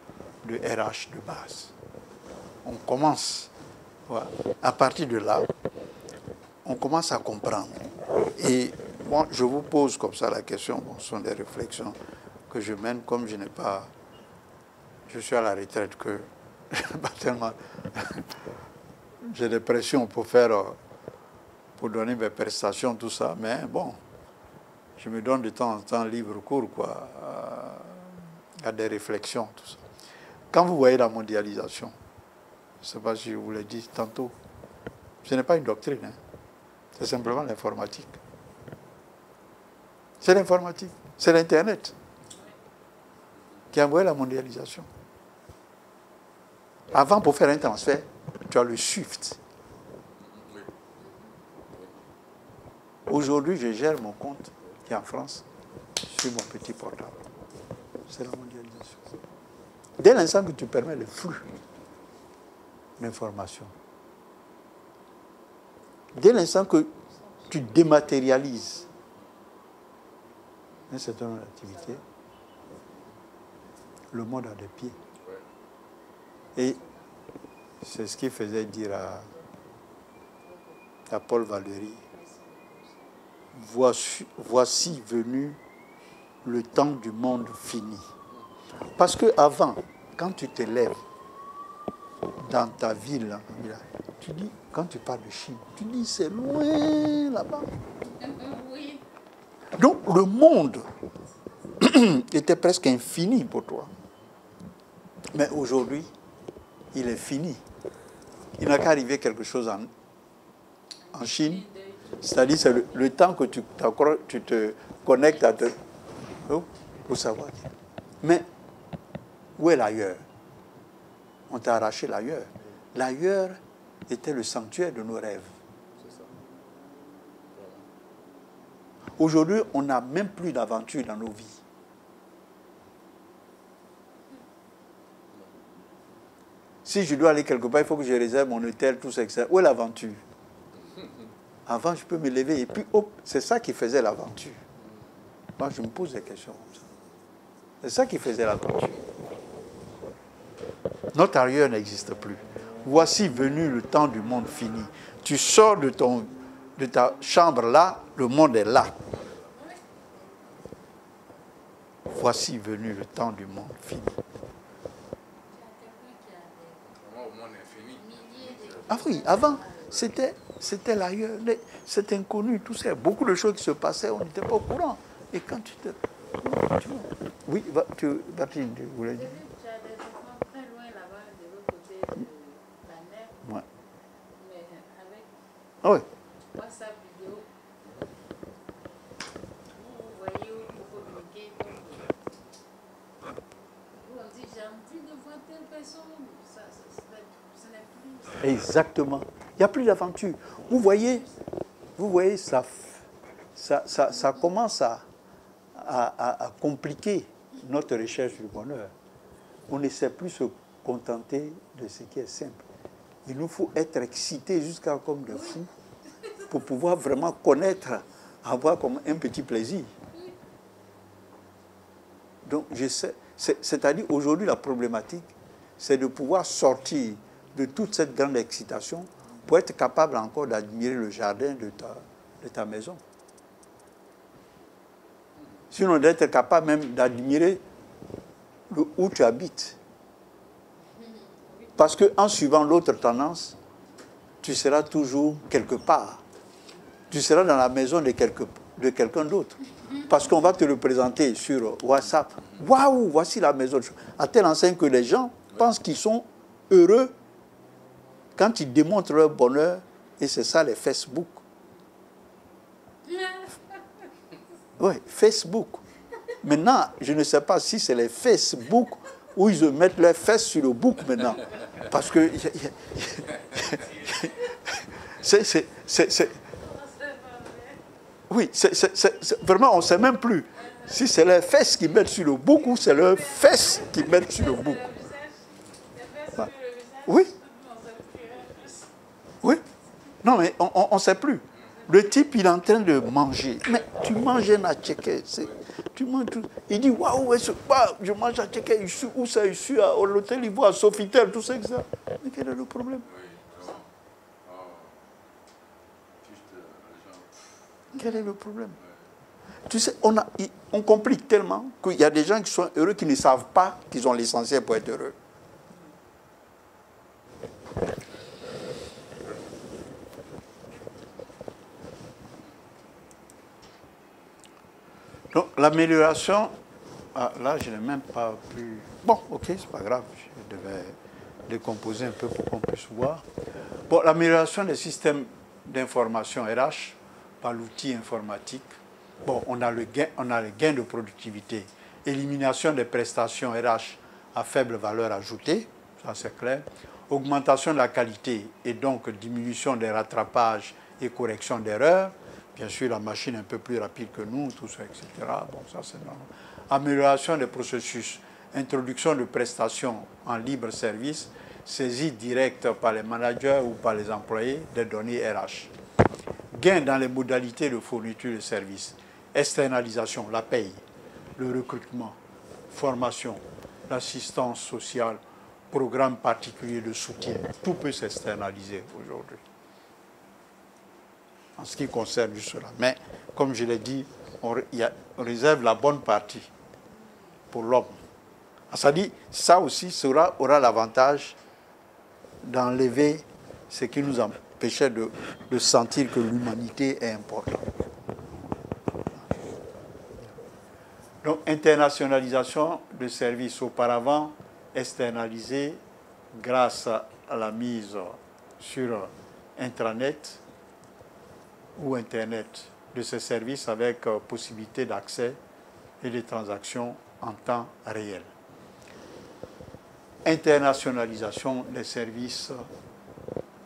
de RH de base. On commence, voilà. À partir de là, on commence à comprendre. Et moi, je vous pose comme ça la question, bon, ce sont des réflexions que je mène, comme je n'ai pas, je suis à la retraite, que pas tellement, j'ai des pressions pour donner mes prestations, tout ça, mais bon, je me donne de temps en temps libre cours, quoi, à des réflexions, tout ça. Quand vous voyez la mondialisation, je ne sais pas si je vous l'ai dit tantôt, ce n'est pas une doctrine, hein. C'est simplement l'informatique. C'est l'informatique, c'est l'Internet qui a envoyé la mondialisation. Avant, pour faire un transfert, tu as le SWIFT. Aujourd'hui, je gère mon compte qui est en France sur mon petit portable. C'est la mondialisation. Dès l'instant que tu permets le flux d'informations, dès l'instant que tu dématérialises un certain nombre d'activités, le monde a des pieds. Et c'est ce qu'il faisait dire à Paul Valéry. Voici venu le temps du monde fini. Parce qu'avant, quand tu te lèves dans ta ville, tu dis, quand tu parles de Chine, tu dis c'est loin là-bas. Oui. Donc le monde était presque infini pour toi. Mais aujourd'hui, il est fini. Il n'a qu'à arriver quelque chose en Chine. C'est-à-dire c'est le temps que tu te connectes à pour savoir. Mais où est l'ailleurs? On t'a arraché l'ailleurs. L'ailleurs était le sanctuaire de nos rêves. Aujourd'hui, on n'a même plus d'aventure dans nos vies. Si je dois aller quelque part, il faut que je réserve mon hôtel, tout ça, etc. Où est l'aventure? Avant, je peux me lever et puis, hop, c'est ça qui faisait l'aventure. Moi, je me pose des questions comme ça. C'est ça qui faisait l'aventure. Notre ailleurs n'existe plus. Voici venu le temps du monde fini. Tu sors de ta chambre là, le monde est là. Voici venu le temps du monde fini. Ah oui, avant, c'était l'ailleurs, c'était inconnu, tout ça. Beaucoup de choses qui se passaient, on n'était pas au courant. Et quand tu te... Oui, Bertine, tu voulais dire? Tu as des enfants très loin là-bas, de l'autre côté de la mer. Ouais. Mais avec Ah oui. WhatsApp vidéo, vous voyez où il faut communiquer. Vous on dit, j'ai envie de voir telle personne. Ce n'est plus. Exactement. Il n'y a plus d'aventure. Vous voyez, ça commence à compliquer notre recherche du bonheur. On ne sait plus se contenter de ce qui est simple. Il nous faut être excités jusqu'à comme des fous pour pouvoir vraiment connaître, avoir comme un petit plaisir. Donc, c'est-à-dire aujourd'hui la problématique, c'est de pouvoir sortir de toute cette grande excitation pour être capable encore d'admirer le jardin de ta maison. Sinon, d'être capable même d'admirer où tu habites. Parce qu'en suivant l'autre tendance, tu seras toujours quelque part. tu seras dans la maison de quelqu'un d'autre. Parce qu'on va te le présenter sur WhatsApp. Waouh, voici la maison. À telle enseigne que les gens pensent qu'ils sont heureux quand ils démontrent leur bonheur. Et c'est ça les Facebook. Oui, Facebook. Maintenant, je ne sais pas si c'est les Facebook où ils mettent leurs fesses sur le book maintenant. Parce que... Oui, vraiment, on ne sait même plus si c'est leurs fesses qui mettent sur le bouc ou c'est leurs fesses qui mettent sur le bouc. Oui. Oui. Non, mais on ne sait plus. Le type, il est en train de manger. Mais tu manges un atcheke. Tu manges tout. Il dit, waouh, je mange un atcheke ici. Où ça, ici, à l'hôtel Ivoire, à Sofitel, tout ça, ça. Mais quel est le problème? Quel est le problème? Tu sais, on complique tellement qu'il y a des gens qui sont heureux qui ne savent pas qu'ils ont l'essentiel pour être heureux. Donc, l'amélioration, là, je n'ai même pas pu... Bon, ok, c'est pas grave, je devais décomposer un peu pour qu'on puisse voir. Bon, l'amélioration des systèmes d'information RH par l'outil informatique. Bon, on a le gain de productivité, élimination des prestations RH à faible valeur ajoutée, ça c'est clair, augmentation de la qualité et donc diminution des rattrapages et correction d'erreurs, bien sûr la machine un peu plus rapide que nous, tout ça, etc. Bon, ça c'est normal. Amélioration des processus, introduction de prestations en libre service, saisie directe par les managers ou par les employés des données RH. Gain dans les modalités de fourniture de services, externalisation, la paye, le recrutement, formation, l'assistance sociale, programme particulier de soutien. Tout peut s'externaliser aujourd'hui. En ce qui concerne juste cela. Mais, comme je l'ai dit, on réserve la bonne partie pour l'homme. C'est-à-dire, ça aussi aura l'avantage d'enlever ce qui nous empêchait de sentir que l'humanité est importante. Donc, internationalisation de services auparavant externalisés grâce à la mise sur intranet ou Internet de ces services avec possibilité d'accès et de transactions en temps réel. Internationalisation des services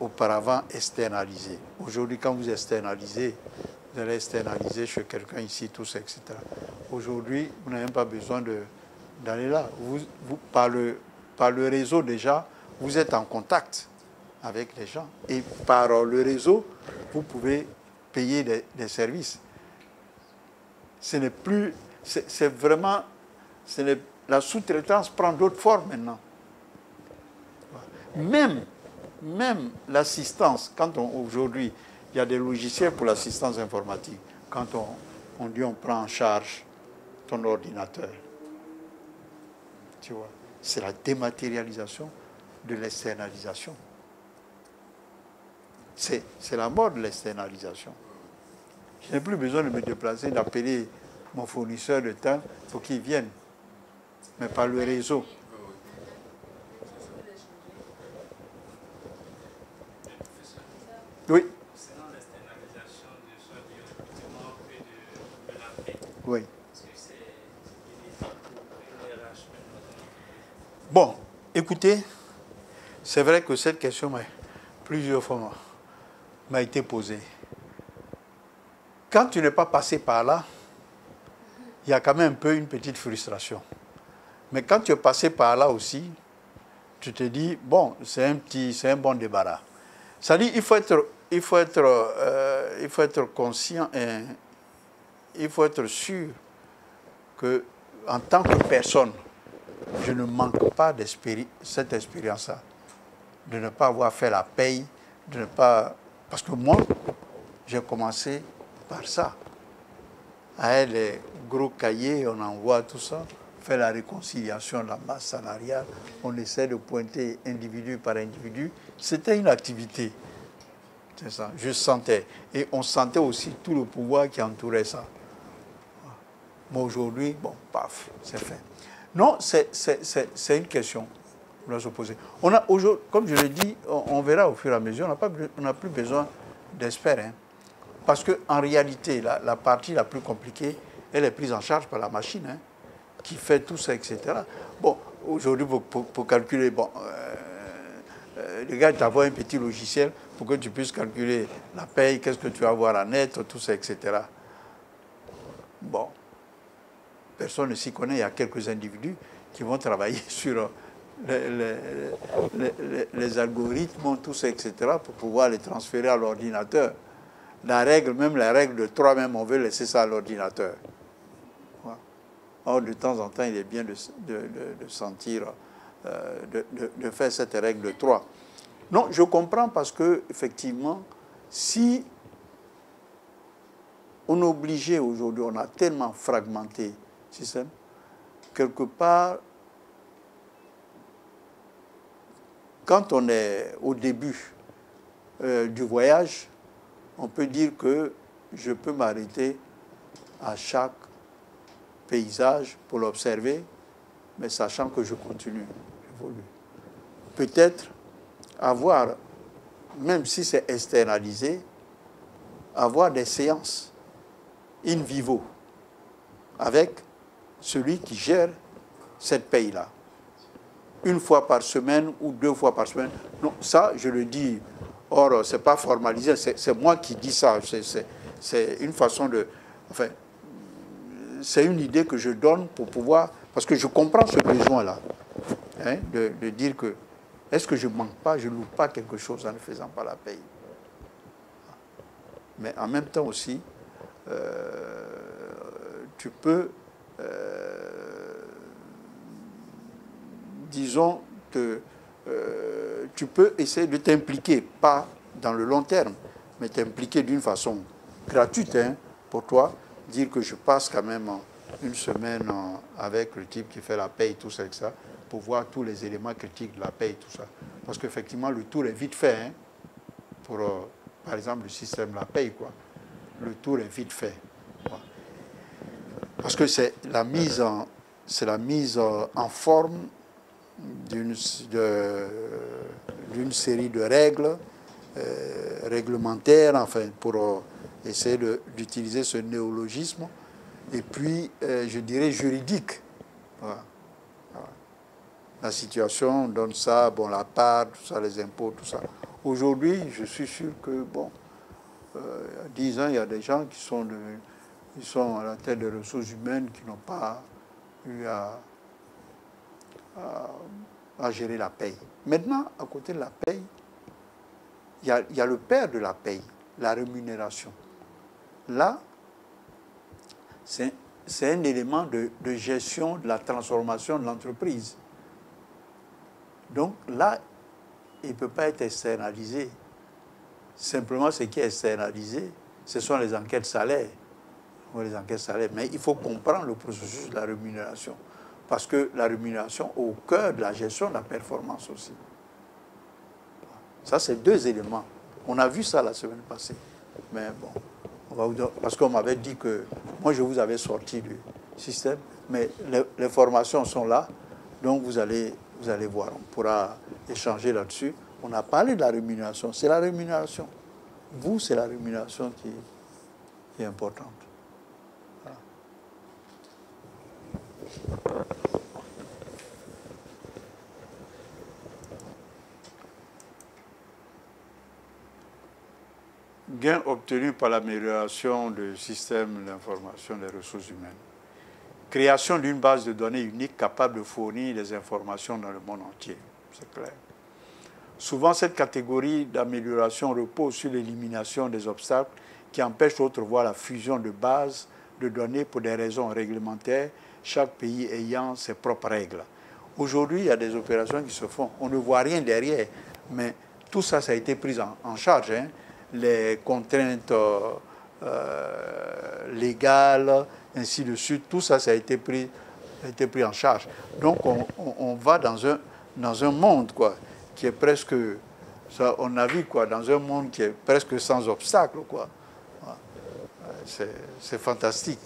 auparavant externalisés. Aujourd'hui, quand vous externalisez, vous allez externaliser chez quelqu'un ici, tout ça, etc. Aujourd'hui, vous n'avez même pas besoin d'aller là. Par le réseau déjà, vous êtes en contact avec les gens. Et par le réseau, vous pouvez payer des services. Ce n'est plus... C'est vraiment... la sous-traitance prend d'autres formes maintenant. Même l'assistance, quand aujourd'hui, il y a des logiciels pour l'assistance informatique. Quand on dit on prend en charge ton ordinateur, tu vois, c'est la dématérialisation de l'externalisation. C'est la mort de l'externalisation. Je n'ai plus besoin de me déplacer, d'appeler mon fournisseur de temps pour qu'il vienne, mais par le réseau. Oui. Oui. Bon, écoutez, c'est vrai que cette question plusieurs fois m'a été posée. Quand tu n'es pas passé par là, il y a quand même un peu une petite frustration. Mais quand tu es passé par là aussi, tu te dis, bon, c'est un bon débarras. C'est-à-dire, il faut être conscient et il faut être sûr que, en tant que personne, je ne manque pas cette expérience-là, de ne pas avoir fait la paye, de ne pas... Parce que moi, j'ai commencé par ça. Avec les gros cahiers, on envoie tout ça, fait la réconciliation de la masse salariale, on essaie de pointer individu par individu. C'était une activité C'est ça, je sentais. Et on sentait aussi tout le pouvoir qui entourait ça. Mais aujourd'hui, bon, paf, c'est fait. Non, c'est une question qu'on doit se poser. On a aujourd'hui, comme je l'ai dit, on verra au fur et à mesure, on n'a plus besoin d'experts. Hein. Parce qu'en réalité, la partie la plus compliquée, elle est prise en charge par la machine, hein, qui fait tout ça, etc. Bon, aujourd'hui, pour calculer, bon, le gars t'envoie un petit logiciel pour que tu puisses calculer la paye, qu'est-ce que tu vas avoir à net, tout ça, etc. Bon, personne ne s'y connaît. Il y a quelques individus qui vont travailler sur les algorithmes, tout ça, etc., pour pouvoir les transférer à l'ordinateur. La règle, même la règle de 3, même, on veut laisser ça à l'ordinateur. Voilà. Or, de temps en temps, il est bien de sentir, de faire cette règle de 3. Non, je comprends parce que, effectivement, si on est obligé aujourd'hui, on a tellement fragmenté le système, quelque part, quand on est au début du voyage, on peut dire que je peux m'arrêter à chaque paysage pour l'observer, mais sachant que je continue, j'évolue. Peut-être avoir, même si c'est externalisé, avoir des séances in vivo avec celui qui gère cette paye-là. Une fois par semaine ou 2 fois par semaine. Non, ça, je le dis. Or, ce n'est pas formalisé, c'est moi qui dis ça. C'est une façon de... Enfin, c'est une idée que je donne pour pouvoir... Parce que je comprends ce besoin-là. Hein, de dire que, est-ce que je ne manque pas, je ne loupe pas quelque chose en ne faisant pas la paye. Mais en même temps aussi, tu peux... disons, tu peux essayer de t'impliquer, pas dans le long terme, mais t'impliquer d'une façon gratuite, hein, pour toi, dire que je passe quand même une semaine avec le type qui fait la paye, tout ça, etc., pour voir tous les éléments critiques de la paye, tout ça. Parce qu'effectivement, le tour est vite fait, hein, pour, par exemple, le système de la paye, quoi. Le tour est vite fait. Quoi. Parce que c'est la mise en forme d'une série de règles réglementaires, enfin, pour essayer d'utiliser ce néologisme, et puis, je dirais, juridique. Voilà. Voilà. La situation donne ça, bon, la part, tout ça, les impôts, tout ça. Aujourd'hui, je suis sûr que, bon, il y a 10 ans, il y a des gens qui sont à la tête des ressources humaines qui n'ont pas eu à gérer la paye. Maintenant, à côté de la paye, il y a le père de la paye, la rémunération. Là, c'est un élément de gestion de la transformation de l'entreprise. Donc là, il ne peut pas être externalisé. Simplement, ce qui est externalisé, ce sont les enquêtes salaires. Mais il faut comprendre le processus de la rémunération. Parce que la rémunération est au cœur de la gestion de la performance aussi. Ça, c'est 2 éléments. On a vu ça la semaine passée. Mais bon, parce qu'on m'avait dit que moi, je vous avais sorti du système, mais les formations sont là, donc vous allez voir. On pourra échanger là-dessus. On a parlé de la rémunération. C'est la rémunération. Vous, c'est la rémunération qui est importante. Voilà. Gains obtenus par l'amélioration du système d'information des ressources humaines. Création d'une base de données unique capable de fournir des informations dans le monde entier. C'est clair. Souvent, cette catégorie d'amélioration repose sur l'élimination des obstacles qui empêchent autrefois la fusion de bases de données pour des raisons réglementaires, chaque pays ayant ses propres règles. Aujourd'hui, il y a des opérations qui se font. On ne voit rien derrière, mais tout ça, ça a été pris en charge. Hein. Les contraintes légales, ainsi de suite, tout ça, ça a été pris en charge. Donc, on va dans un monde, quoi, qui est presque Ça, on a vu quoi, dans un monde qui est presque sans obstacle, quoi. C'est fantastique.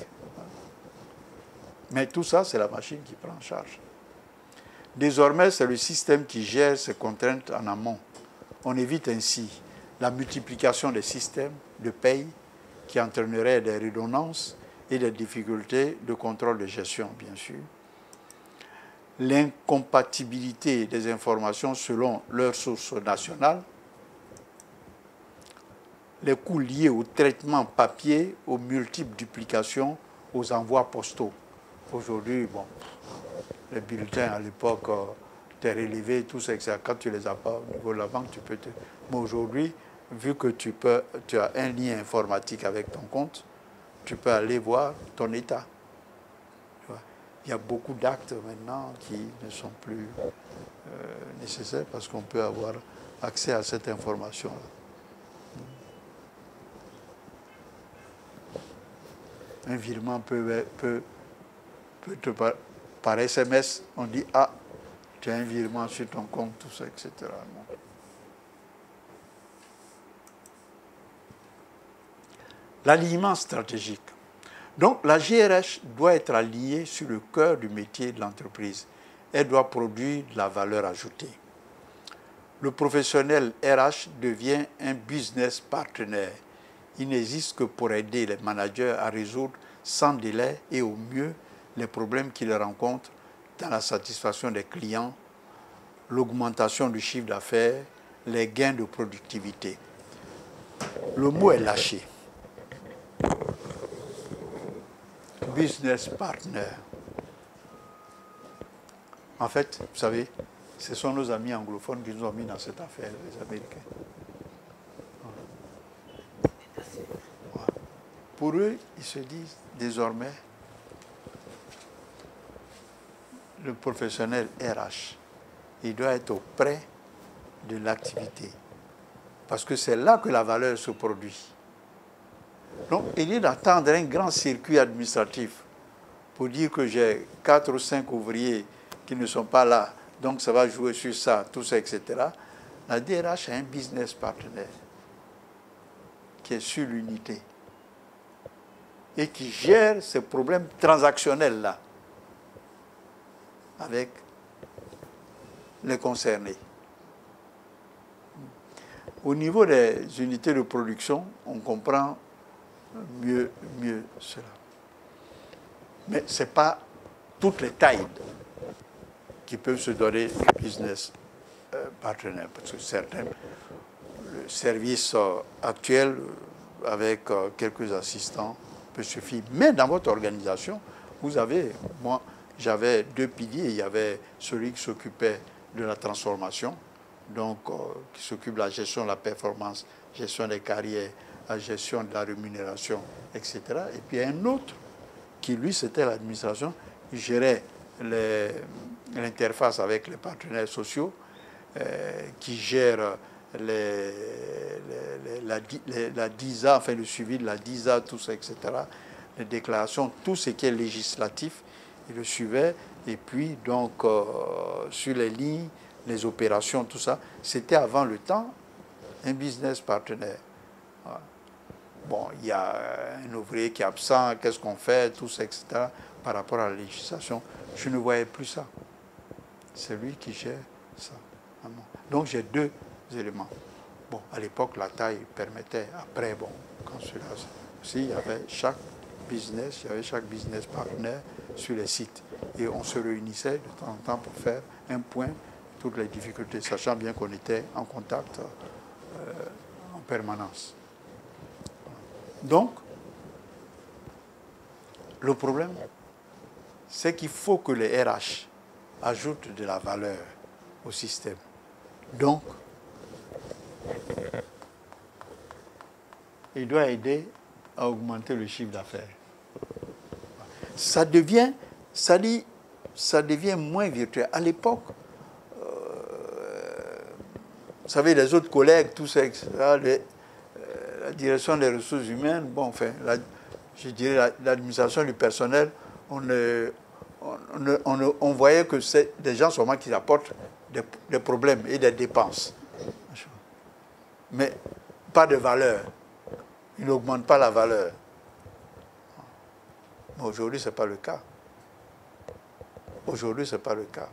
Mais tout ça, c'est la machine qui prend en charge. Désormais, c'est le système qui gère ces contraintes en amont. On évite ainsi la multiplication des systèmes de paye qui entraînerait des redondances et des difficultés de contrôle de gestion, bien sûr. L'incompatibilité des informations selon leur source nationale, les coûts liés au traitement papier, aux multiples duplications, aux envois postaux. Aujourd'hui, bon, les bulletins à l'époque, t'es relevé, tout ça, etc. Quand tu ne les as pas au niveau de la banque, tu peux te... Mais aujourd'hui, vu que tu as un lien informatique avec ton compte, tu peux aller voir ton état. Il y a beaucoup d'actes maintenant qui ne sont plus nécessaires parce qu'on peut avoir accès à cette information-là. Un virement peut te par SMS, on dit « Ah, tu as un virement sur ton compte, tout ça, etc. » L'alignement stratégique. Donc, la GRH doit être alignée sur le cœur du métier de l'entreprise. Elle doit produire de la valeur ajoutée. Le professionnel RH devient un business partenaire. Il n'existe que pour aider les managers à résoudre sans délai et au mieux les problèmes qu'ils rencontrent dans la satisfaction des clients, l'augmentation du chiffre d'affaires, les gains de productivité. Le mot est lâché. Business partner. En fait, vous savez, ce sont nos amis anglophones qui nous ont mis dans cette affaire, les Américains. Pour eux, ils se disent désormais, le professionnel RH, il doit être auprès de l'activité. Parce que c'est là que la valeur se produit. Donc, il est d'attendre un grand circuit administratif pour dire que j'ai 4 ou 5 ouvriers qui ne sont pas là, donc ça va jouer sur ça, tout ça, etc. La DRH a un business partenaire qui est sur l'unité et qui gère ces problèmes transactionnels-là avec les concernés. Au niveau des unités de production, on comprend mieux cela. Mais ce n'est pas toutes les tailles qui peuvent se donner business partenaire, parce que certains, le service actuel avec quelques assistants peut suffire. Mais dans votre organisation, vous avez, moi, j'avais 2 piliers. Il y avait celui qui s'occupait de la transformation, donc qui s'occupe de la gestion de la performance, gestion des carrières, la gestion de la rémunération, etc. Et puis un autre qui, lui, c'était l'administration, qui gérait l'interface avec les partenaires sociaux, qui gère la DISA, enfin le suivi de la DISA, tout ça, etc. Les déclarations, tout ce qui est législatif, il le suivait. Et puis, donc, sur les lignes, les opérations, tout ça, c'était avant le temps un business partenaire. Voilà. Bon, il y a un ouvrier qui est absent, qu'est-ce qu'on fait, tout ça, etc. Par rapport à la législation, je ne voyais plus ça. C'est lui qui gère ça. Donc j'ai 2 éléments. Bon, à l'époque, la taille permettait. Après, bon, quand cela aussi, il y avait chaque business partner sur les sites. Et on se réunissait de temps en temps pour faire un point de toutes les difficultés, sachant bien qu'on était en contact en permanence. Donc, le problème, c'est qu'il faut que les RH ajoutent de la valeur au système. Donc, il doit aider à augmenter le chiffre d'affaires. Ça devient moins virtuel. À l'époque, vous savez, les autres collègues, tout ça, etc., la direction des ressources humaines, bon, enfin, je dirais l'administration du personnel, on voyait que c'est des gens seulement qui apportent des problèmes et des dépenses. mais pas de valeur. Il n'augmente pas la valeur. Mais aujourd'hui, ce n'est pas le cas. Aujourd'hui, ce n'est pas le cas.